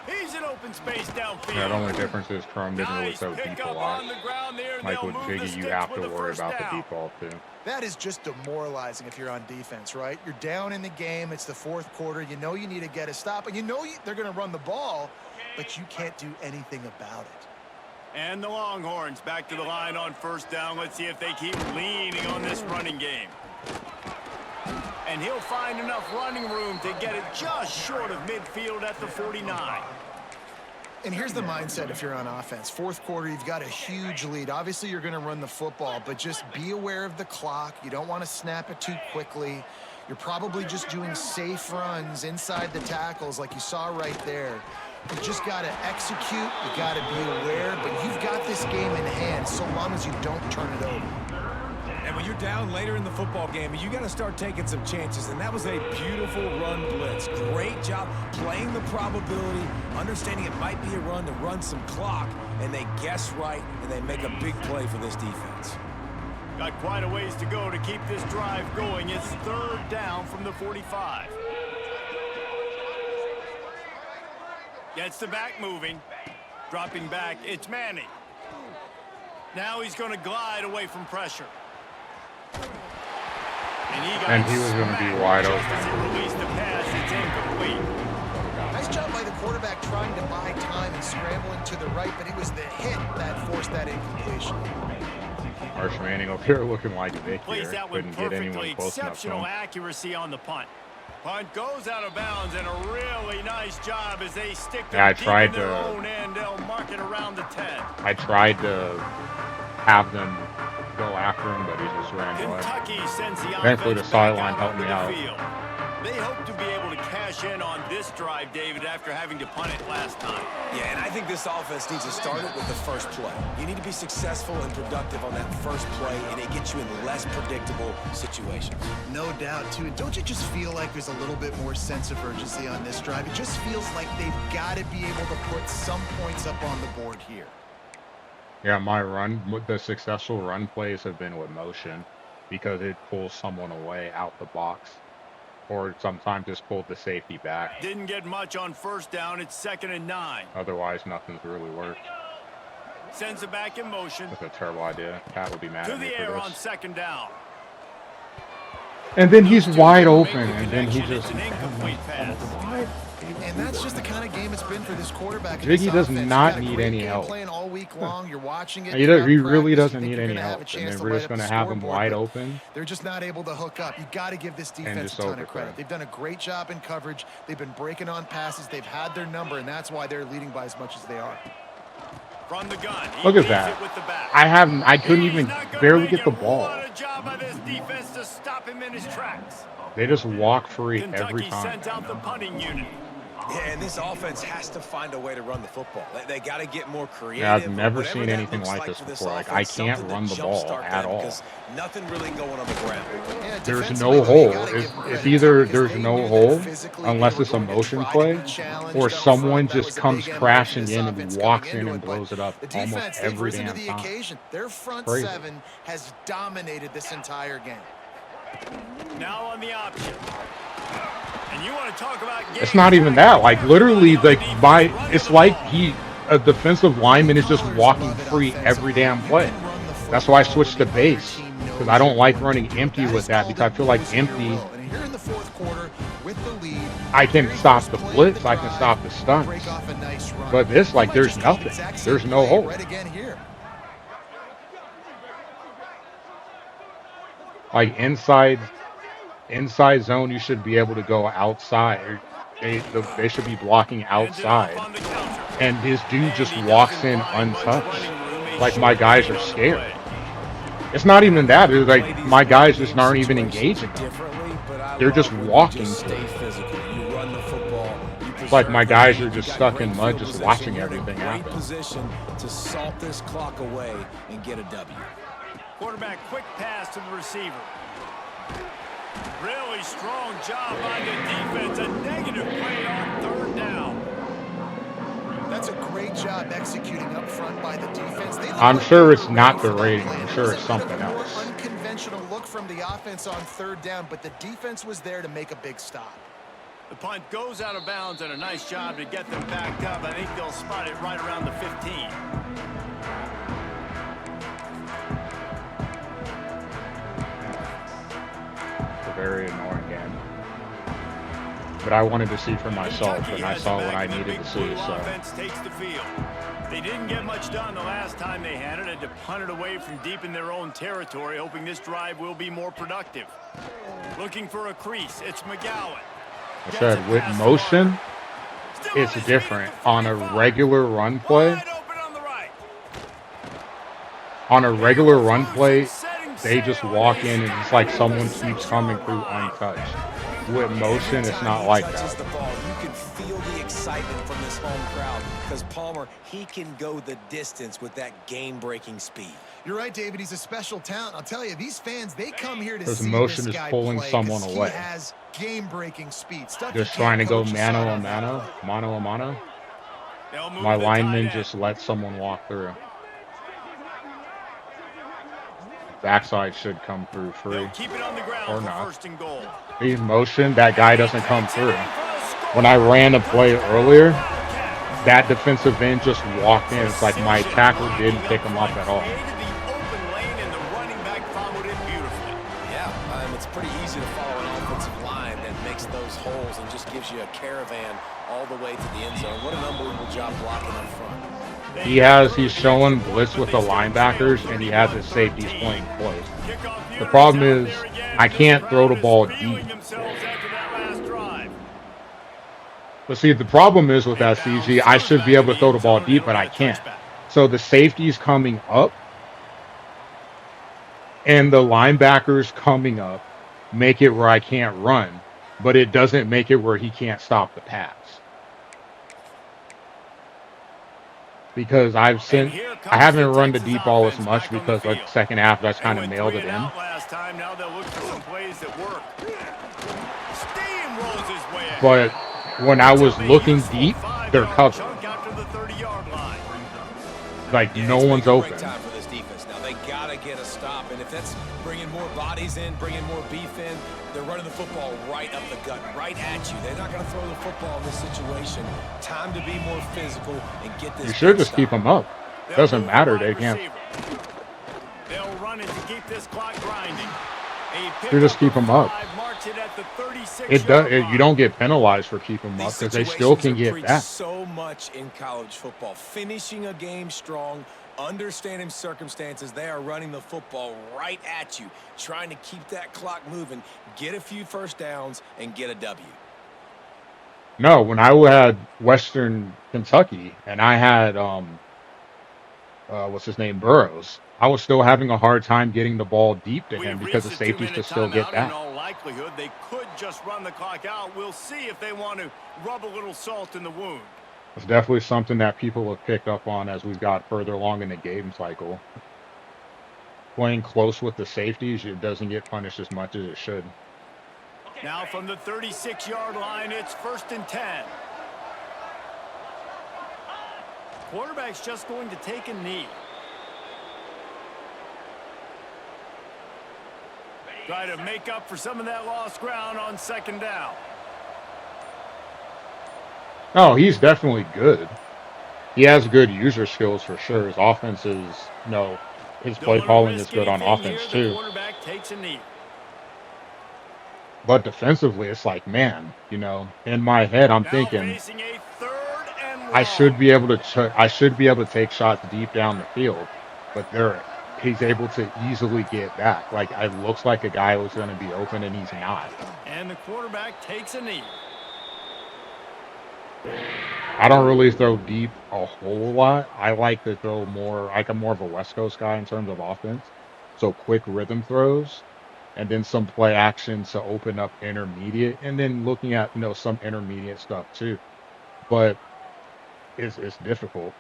He's in open space downfield. Yeah, the only difference is Chrome didn't really Nice throw pick deep a up lot. on the ground there, and Like they'll with move the Jiggy, you sticks have with to the worry first about the down. deep ball too. That is just demoralizing if you're on defense, right? You're down in the game. It's the 4th quarter. You know you need to get a stop, and you know they're going to run the ball, but you can't do anything about it. And the Longhorns back to the line on 1st down. Let's see if they keep leaning on this running game. And he'll find enough running room to get it just short of midfield at the 49. And here's the mindset if you're on offense. 4th quarter, you've got a huge lead. Obviously, you're going to run the football, but just be aware of the clock. You don't want to snap it too quickly. You're probably just doing safe runs inside the tackles like you saw right there. You just got to execute. You got to be aware, but you've got this game in hand so long as you don't turn it over. And when you're down later in the football game, you got to start taking some chances. And that was a beautiful run blitz. Great job playing the probability, understanding it might be a run to run some clock, and they guess right, and they make a big play for this defense. Got quite a ways to go to keep this drive going. It's 3rd down from the 45. Gets the back moving. Dropping back, it's Manning. Now he's going to glide away from pressure. And he was going to be wide open. As he released the pass, it's incomplete. Nice job by the quarterback trying to buy time and scrambling to the right, but it was the hit that forced that incompletion. Marsh Manning up here looking like Vic Plays here. that one Couldn't get anyone perfectly. close enough to Exceptional him. accuracy on the punt. Punt goes out of bounds, and a really nice job as they stick Yeah, I deep tried in their to- own end. They'll mark it around the 10. I tried to have them go after him, but he just ran away. Kentucky sends the Thankfully, offense the back sideline out helped onto me the out. field. They hope to be able to cash in on this drive, David, after having to punt it last time. Yeah, and I think this offense needs to start it with the first play. You need to be successful and productive on that first play, and it gets you in less predictable situations. No doubt, too. And don't you just feel like there's a little bit more sense of urgency on this drive? It just feels like they've got to be able to put some points up on the board here. Yeah, the successful run plays have been with motion because it pulls someone away out the box. Or sometimes just pulled the safety back. Didn't get much on 1st down. It's 2nd and 9. Otherwise, nothing's really worked. Sends it back in motion. That's a terrible idea. Pat would be mad To at me the for air on this. 2nd down. And then he's wide open, Make the and then he connection. just... It's an incomplete pass. And that's just the kind of game it's been for this quarterback. Jiggy does You've not got a need great any game help. Playing all week long. You're watching it. He really doesn't need any help. And then we're just going to have him wide open. They're just not able to hook up. You got to give this defense a ton of credit. They've done a great job in coverage. They've been breaking on passes. They've had their number, and that's why they're leading by as much as they are. From the gun. Look at that. I couldn't even barely get the ball. What a job by this defense to stop him in his tracks. They just walk free Kentucky every time. sent out the punting unit. And this offense has to find a way to run the football. They got to get more creative. Yeah, I've never seen anything like this before. Like, I can't run the ball at all. Nothing really going on the ground. Yeah, there's no hole. It's either there's no hole unless it's a motion play, or someone just comes crashing in and walks in and blows it up almost every damn time. Their front Crazy. seven has dominated this entire game. Now on the option. And you want to talk about it's not even that. Like, literally, like, it's like a defensive lineman is just walking free every damn play. That's why I switched to base, because I don't like running empty with that, because I feel like empty, I can stop the blitz, I can stop the stunts. But this, like, there's nothing. There's no hole. Like, inside zone, you should be able to go outside. They should be blocking outside. And this dude just walks in untouched. Like, my guys are scared. It's not even that. It's like, my guys just aren't even engaging. They're just walking through. It's like my guys are just stuck in mud, just watching everything happen. Position to salt this clock away and get a W. Quarterback, quick pass to the receiver. Really strong job by the defense. A negative play on third down. That's a great job executing up front by the defense. I'm sure it's not the rating. I'm sure it's something else. Unconventional look from the offense on third down, but the defense was there to make a big stop. The punt goes out of bounds, and a nice job to get them backed up. I think they'll spot it right around the 15. Very annoying game, but I wanted to see for myself, and I saw what I needed to see. So offense takes the field. They didn't get much done the last time they had it. Had to punt it away from deep in their own territory, hoping this drive will be more productive. Looking for a crease. It's McGowan. I said with motion, it's different. On a regular run play, they just walk in and it's like someone keeps coming through untouched. With motion, it's not like that. You can feel the excitement from this home crowd because Palmer, he can go the distance with that game-breaking speed. You're right, David. He's a special talent. I'll tell you, these fans, they come here to His see motion this is guy pulling play someone away. He has game-breaking speed. Just trying to go mano a mano. My lineman just let someone walk through. Backside should come through free, or not. He's motion, that guy doesn't come through. When I ran a play earlier, that defensive end just walked in. It's like my tackle didn't pick him up at all. Yeah, it's pretty easy to follow an offensive line that makes those holes and just gives you a caravan all the way to the end zone. What an unbelievable job blocking up front. He's showing blitz with the linebackers, and he has his safeties playing close. The problem is, I can't throw the ball deep. But see, the problem is with that, CG, I should be able to throw the ball deep, but I can't. So the safeties coming up and the linebackers coming up make it where I can't run, but it doesn't make it where he can't stop the pass. Because I haven't run the deep ball as much because like the second half that's kind of mailed it in. But when I was looking deep, they're covered. Like no one's open. Now they gotta get a stop, and if that's bringing more bodies in, bringing more beef in, they're running the football right up the gut, right at you. They're not going to throw the football in this situation. Time to be more physical and get this. You should just keep them up. Doesn't matter. They can't. They'll run it to keep this clock grinding. You just keep them up. It does. You don't get penalized for keeping them up because they still can get back. So much in college football, finishing a game strong. Understanding circumstances, they are running the football right at you, trying to keep that clock moving, get a few first downs, and get a W. No, when I had Western Kentucky and I had what's his name, Burrows, I was still having a hard time getting the ball deep to him because the safeties could still get that. likelihood they could just run the clock out. We'll see if they want to rub a little salt in the wound. It's definitely something that people have picked up on as we've got further along in the game cycle. Playing close with the safeties, it doesn't get punished as much as it should. Now from the 36-yard line, it's 1st and 10. Quarterback's just going to take a knee. Try to make up for some of that lost ground on 2nd down. Oh, he's definitely good. He has good user skills for sure. His offense is, his play calling is good on offense too. Quarterback takes a knee. But defensively, it's like, man, in my head, I'm thinking I should be able to take shots deep down the field, but he's able to easily get back. Like it looks like a guy was going to be open and he's not. And the quarterback takes a knee. I don't really throw deep a whole lot. I like to throw more. I'm more of a West Coast guy in terms of offense. So quick rhythm throws, and then some play action to open up intermediate, and then looking at some intermediate stuff too. But it's difficult.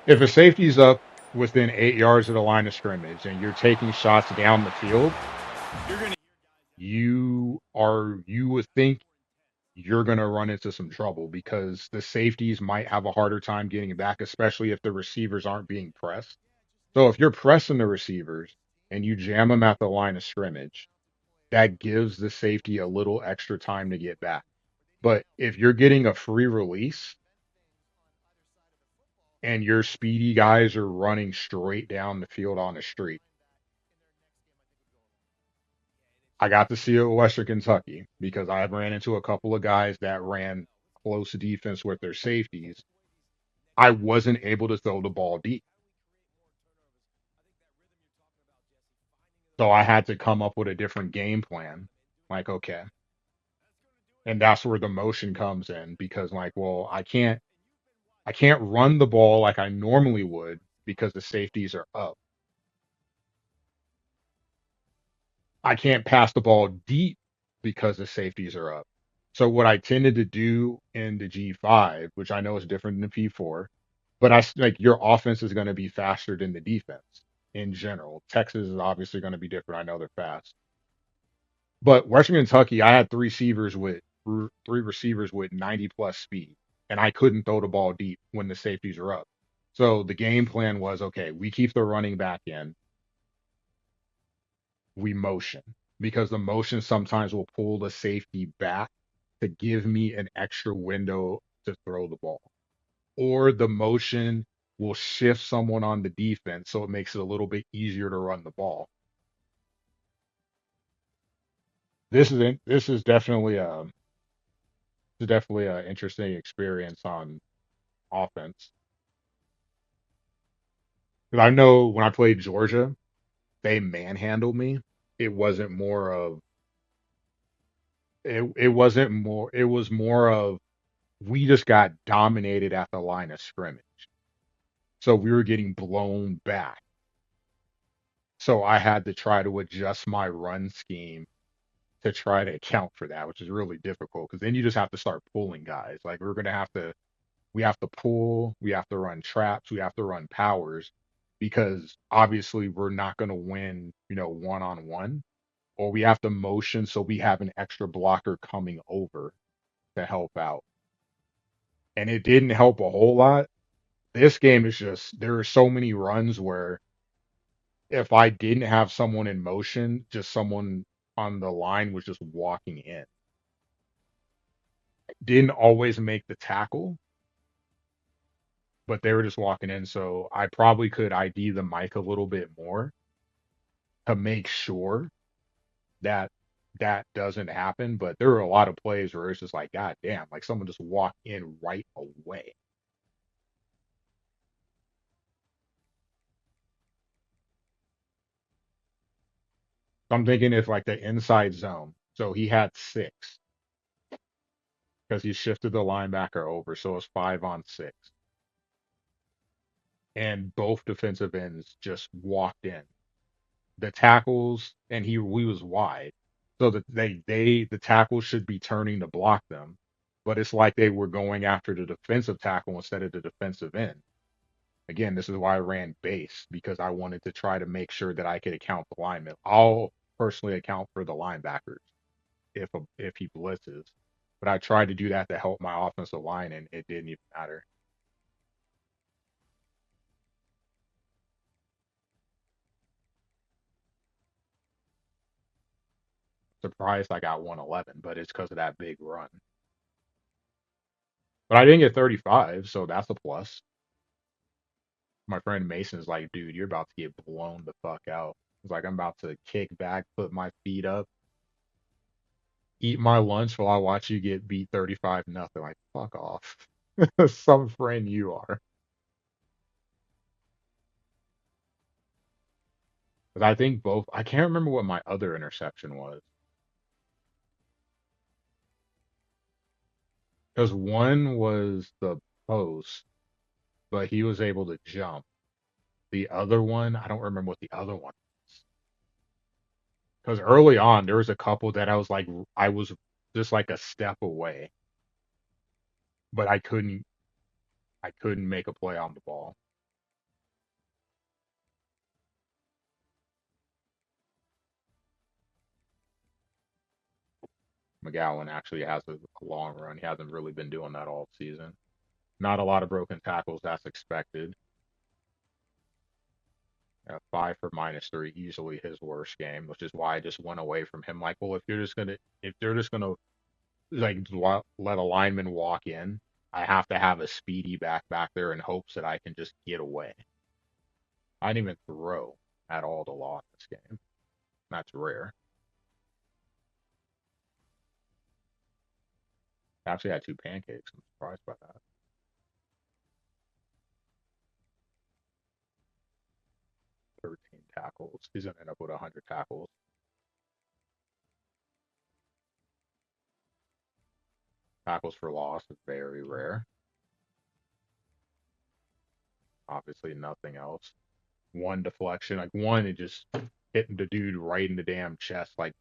If a safety's up within 8 yards of the line of scrimmage and you're taking shots down the field, you would think you're going to run into some trouble because the safeties might have a harder time getting back, especially if the receivers aren't being pressed. So if you're pressing the receivers and you jam them at the line of scrimmage, that gives the safety a little extra time to get back. But if you're getting a free release and your speedy guys are running straight down the field on the street, I got to see it at Western Kentucky because I ran into a couple of guys that ran close defense with their safeties. I wasn't able to throw the ball deep. So I had to come up with a different game plan. Like, okay. And that's where the motion comes in because well, I can't run the ball like I normally would because the safeties are up. I can't pass the ball deep because the safeties are up. So what I tended to do in the G5, which I know is different than the P4, but your offense is going to be faster than the defense in general. Texas is obviously going to be different. I know they're fast. But Western Kentucky, I had three receivers with 90 plus speed, and I couldn't throw the ball deep when the safeties are up. So the game plan was, okay, we keep the running back in, we motion because the motion sometimes will pull the safety back to give me an extra window to throw the ball. Or the motion will shift someone on the defense so it makes it a little bit easier to run the ball. This is definitely an interesting experience on offense. Because I know when I played Georgia, they manhandled me. It wasn't more of it wasn't more it was more of we just got dominated at the line of scrimmage. So we were getting blown back. So I had to try to adjust my run scheme to try to account for that, which is really difficult because then you just have to start pulling guys. Like we have to pull, we have to run traps, we have to run powers because obviously we're not going to win, one on one, or we have to motion so we have an extra blocker coming over to help out. And it didn't help a whole lot. This game is just there are so many runs where if I didn't have someone in motion, just someone on the line was just walking in. Didn't always make the tackle, but they were just walking in. So I probably could ID the mic a little bit more to make sure that that doesn't happen. But there were a lot of plays where it's just like, God damn, like someone just walked in right away. So I'm thinking if like the inside zone, So he had 6 because he shifted the linebacker over. So it was 5-on-6. And both defensive ends just walked in. The tackles, and we was wide. So that the tackles should be turning to block them. But it's like they were going after the defensive tackle instead of the defensive end. Again, this is why I ran base, because I wanted to try to make sure that I could account the linemen. I'll personally account for the linebackers if he blitzes. But I tried to do that to help my offensive line, and it didn't even matter. Surprised I got 111, but it's because of that big run. But I didn't get 35, so that's a plus. My friend Mason's like, dude, you're about to get blown the fuck out. He's like, I'm about to kick back, put my feet up, eat my lunch while I watch you get beat 35-0. Like, fuck off. Some friend you are. But I think both, I can't remember what my other interception was. Because one was the post, but he was able to jump. The other one, I don't remember what the other one was. Because early on, there was a couple that I was just like a step away, but I couldn't make a play on the ball. McGowan actually has a long run. He hasn't really been doing that all season. Not a lot of broken tackles, that's expected. 5 for -3, easily his worst game, which is why I just went away from him. Like, well, if they're just gonna like let a lineman walk in, I have to have a speedy back there in hopes that I can just get away. I didn't even throw at all to law in this game. That's rare. I actually had 2 pancakes. I'm surprised by that. 13 tackles. He's gonna end up with 100 tackles. Tackles for loss is very rare. Obviously, nothing else. One deflection, like one, it just hitting the dude right in the damn chest. Like,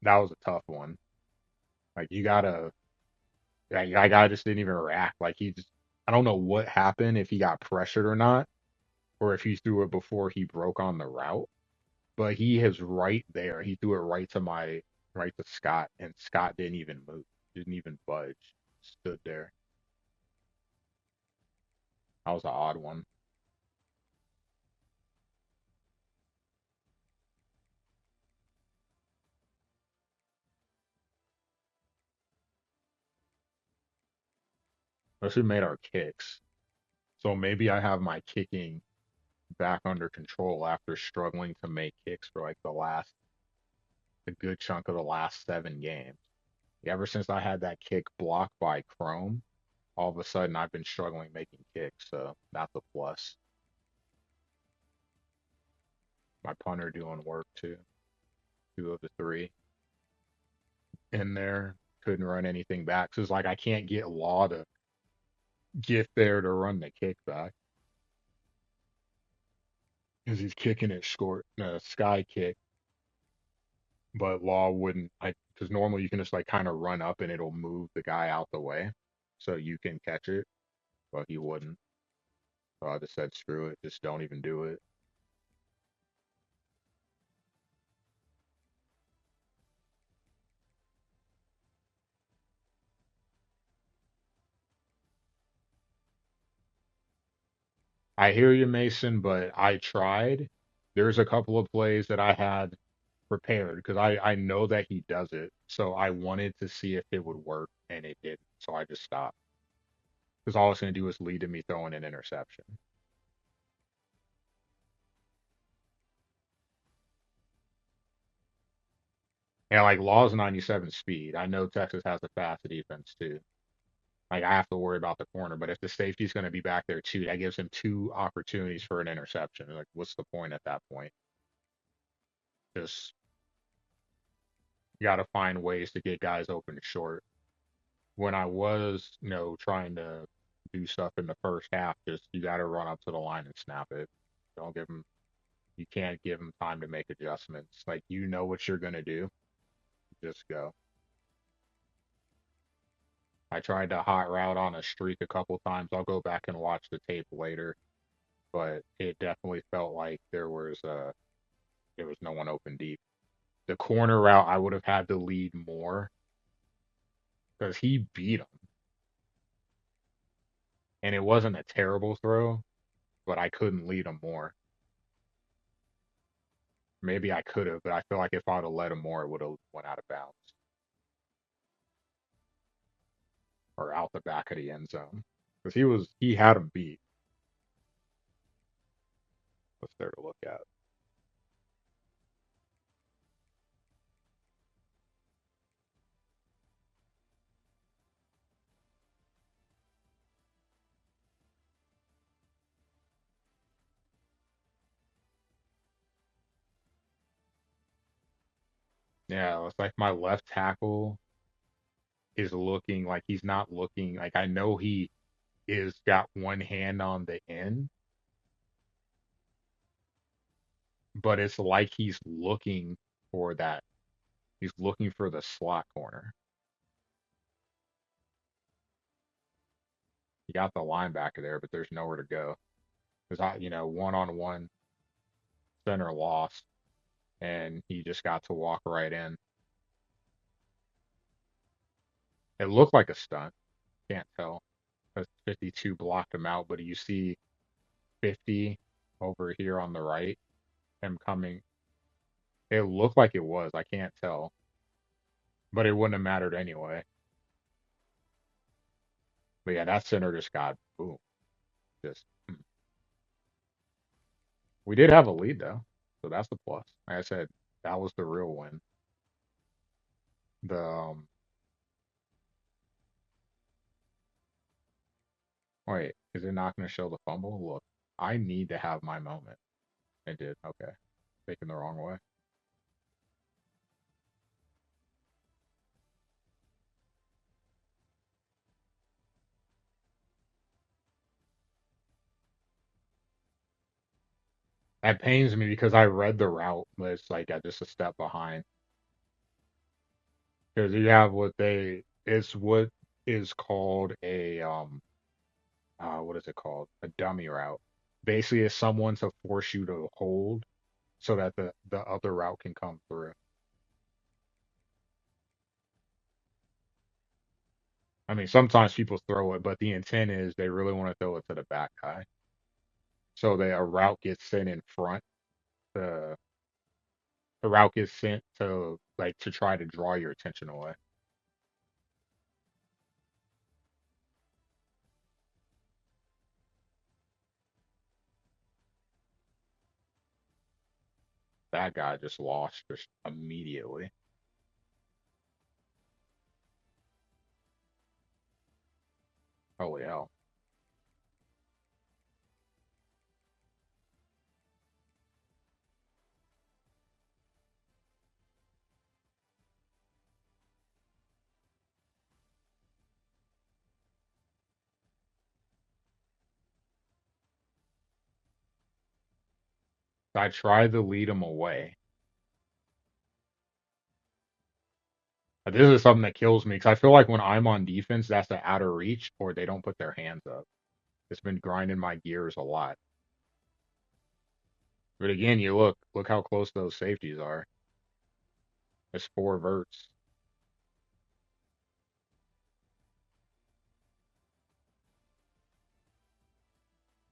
that was a tough one. Like, that guy just didn't even react. Like, I don't know what happened, if he got pressured or not, or if he threw it before he broke on the route. But he is right there. He threw it right to Scott, and Scott didn't even move, didn't even budge, stood there. That was an odd one. Especially made our kicks. So maybe I have my kicking back under control after struggling to make kicks for like a good chunk of the last 7 games. Ever since I had that kick blocked by Chrome, all of a sudden I've been struggling making kicks, so that's a plus. My punter doing work too. 2 of the 3 in there. Couldn't run anything back. So it's like I can't get Law to get there to run the kick back. Because he's kicking it short, sky kick. But Law wouldn't, because normally you can just like kind of run up and it'll move the guy out the way so you can catch it, but he wouldn't. So I just said, screw it, just don't even do it. I hear you, Mason, but I tried. There's a couple of plays that I had prepared because I know that he does it. So I wanted to see if it would work, and it didn't. So I just stopped. Because all it's going to do is lead to me throwing an interception. And like Law's 97 speed. I know Texas has a fast defense too. Like, I have to worry about the corner, but if the safety's going to be back there too, that gives him 2 opportunities for an interception. Like, what's the point at that point? Just You got to find ways to get guys open short. When I was, trying to do stuff in the first half, just you got to run up to the line and snap it. Don't give them. You can't give them time to make adjustments. Like you know what you're gonna do, just go. I tried to hot route on a streak a couple times. I'll go back and watch the tape later, but it definitely felt like there was no one open deep. The corner route I would have had to lead more because he beat him, and it wasn't a terrible throw, but I couldn't lead him more. Maybe I could have, but I feel like if I would have let him more, it would have went out of bounds or out the back of the end zone because he had him beat. What's there to look at? Yeah, it's like my left tackle is looking like he's not looking like I know he is got one hand on the end, but it's like he's looking for that. He's looking for the slot corner. He got the linebacker there, but there's nowhere to go. Because one-on-one center lost, and he just got to walk right in. It looked like a stunt. Can't tell. Because 52 blocked him out, but you see 50 over here on the right, him coming. It looked like it was. I can't tell. But it wouldn't have mattered anyway. But yeah, that center just got boom. Just we did have a lead though, so that's the plus. Like I said, that was the real win. The wait, is it not going to show the fumble? Look, I need to have my moment. It did. Okay, taken the wrong way. That pains me because I read the route, but it's like I just a step behind. Because you have it's what is called a what is it called? A dummy route. Basically, it's someone to force you to hold so that the other route can come through. I mean, sometimes people throw it, but the intent is they really want to throw it to the back guy. So a route gets sent in front. The the route gets sent to like to try to draw your attention away. That guy just lost just immediately. Holy hell. I tried to lead him away. This is something that kills me because I feel like when I'm on defense, that's the out of reach or they don't put their hands up. It's been grinding my gears a lot. But again, look how close those safeties are. It's four verts.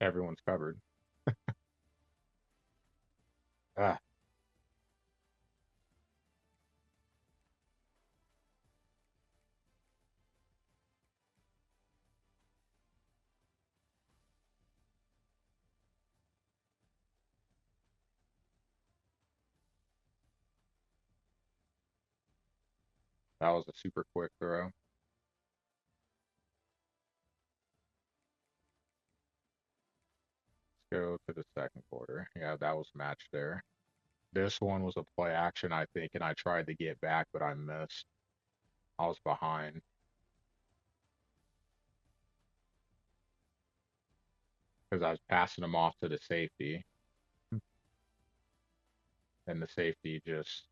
Everyone's covered. Ah, that was a super quick throw. Let's go to the second quarter. Yeah, that was matched there. This one was a play action, I think, and I tried to get back, but I missed. I was behind. Because I was passing him off to the safety. And the safety just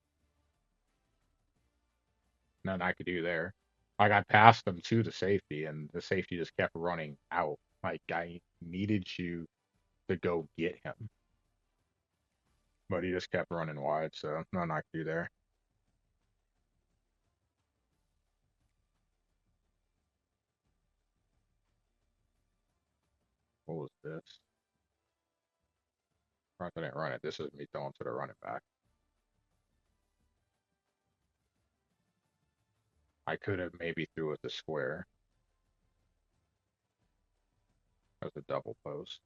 nothing I could do there. Like I passed him to the safety, and the safety just kept running out. Like I needed you to go get him, but he just kept running wide. So nothing I could do there. What was this? I didn't run it. This is me throwing to the running back. I could have maybe threw it the square. That was a double post.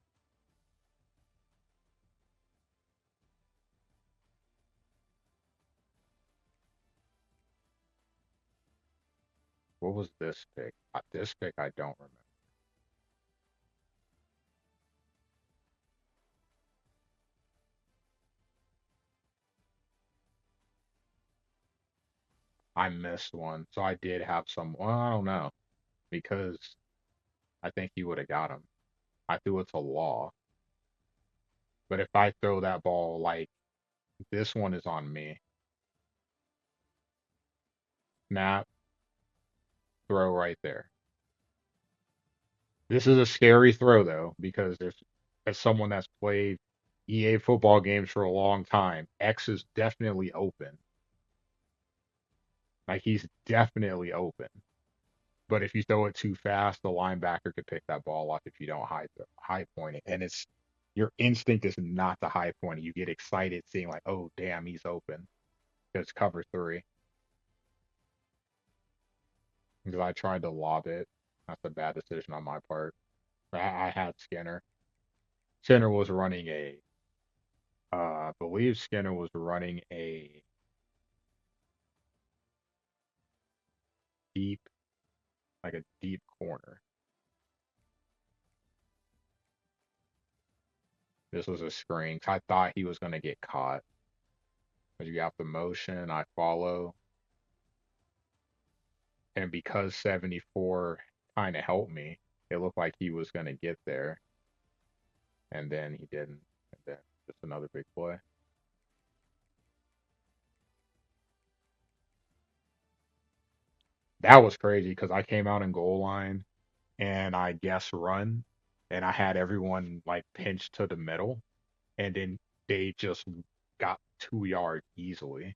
What was this pick? This pick I don't remember. I missed one, so I did have some. Well, I don't know because I think he would have got him. I threw it to Law, but if I throw that ball like this one is on me, snap, throw right there. This is a scary throw though because there's as someone that's played EA football games for a long time, X is definitely open. Like he's definitely open. But if you throw it too fast, the linebacker could pick that ball off if you don't high point it. And it's your instinct is not to high point it. You get excited seeing like, oh damn, he's open. Because cover 3. Because I tried to lob it. That's a bad decision on my part. I had Skinner. Skinner was running I believe Skinner was running a deep, like a deep corner. This was a screen. I thought he was going to get caught. But you have the motion, I follow. And because 74 kind of helped me, it looked like he was going to get there. And then he didn't. And then just another big play. That was crazy because I came out in goal line and I guess run. And I had everyone like pinched to the middle. And then they just got 2 yards easily.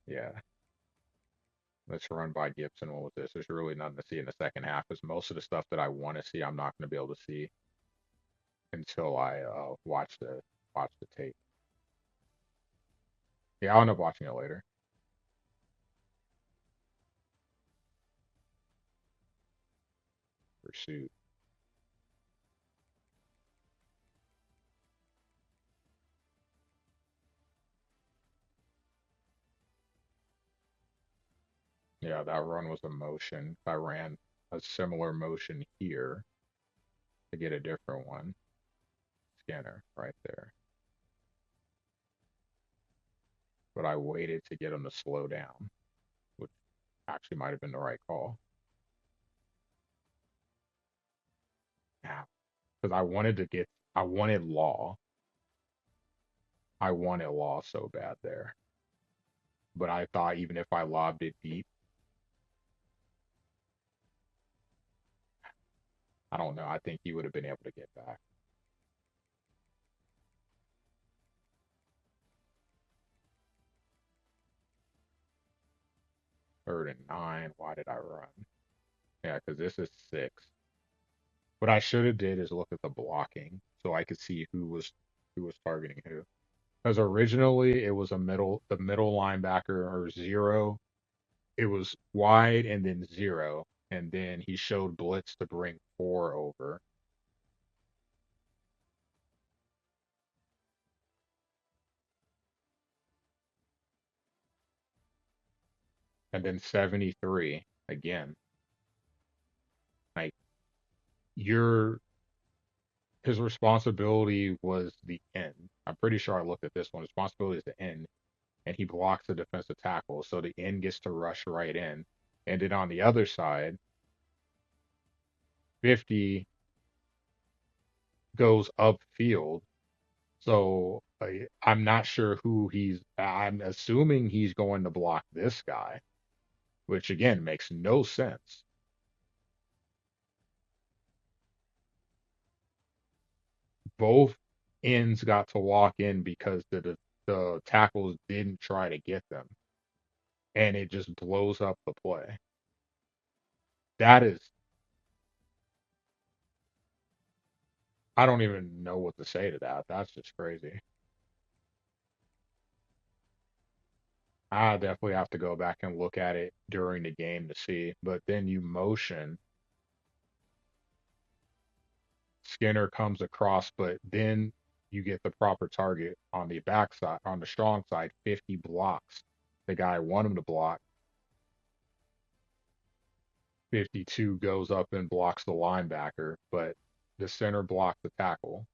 Yeah. Let's run by Gibson. What was this? There's really nothing to see in the second half because most of the stuff that I want to see, I'm not going to be able to see until I watch the tape. Yeah, I'll end up watching it later. Pursuit. Yeah, that run was a motion. I ran a similar motion here to get a different one. Scanner right there. But I waited to get him to slow down, which actually might have been the right call. Yeah, because I wanted Law. I wanted Law so bad there. But I thought even if I lobbed it deep, I don't know. I think he would have been able to get back. 3rd and 9. Why did I run? Yeah, because this is 6. What I should have did is look at the blocking so I could see who was targeting who. Because originally it was the middle linebacker or 0. It was wide and then 0, and then he showed blitz to bring 4 over. And then 73 again. Like you're his responsibility was the end. I'm pretty sure I looked at this one. Responsibility is the end, and he blocks the defensive tackle, so the end gets to rush right in. And then on the other side, 50 goes upfield. So I'm not sure who I'm assuming he's going to block this guy, which again makes no sense. Both ends got to walk in because the tackles didn't try to get them, and it just blows up the play. That is, I don't even know what to say to that. That's just crazy. I definitely have to go back and look at it during the game to see. But then you motion, Skinner comes across, but then you get the proper target on the backside, on the strong side. 50 blocks the guy I want him to block. 52 goes up and blocks the linebacker, but the center blocked the tackle.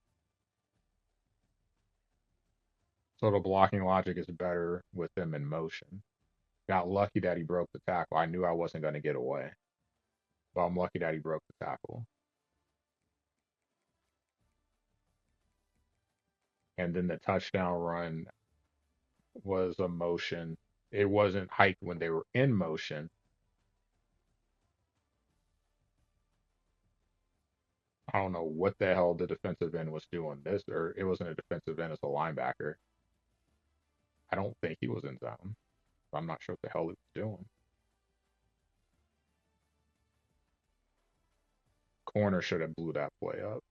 So the blocking logic is better with them in motion. Got lucky that he broke the tackle. I knew I wasn't going to get away, but I'm lucky that he broke the tackle. And then the touchdown run was a motion. It wasn't hiked when they were in motion. I don't know what the hell the defensive end was doing this, or it wasn't a defensive end, it's a linebacker. I don't think he was in zone. I'm not sure what the hell he was doing. Corner should have blew that play up.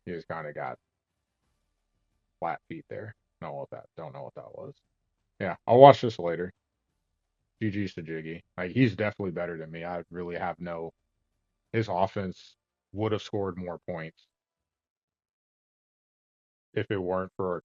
He just kind of got flat feet there. Don't know what that was. Yeah, I'll watch this later. GG's to Jiggy. Like, he's definitely better than me. I really have no. His offense would have scored more points if it weren't for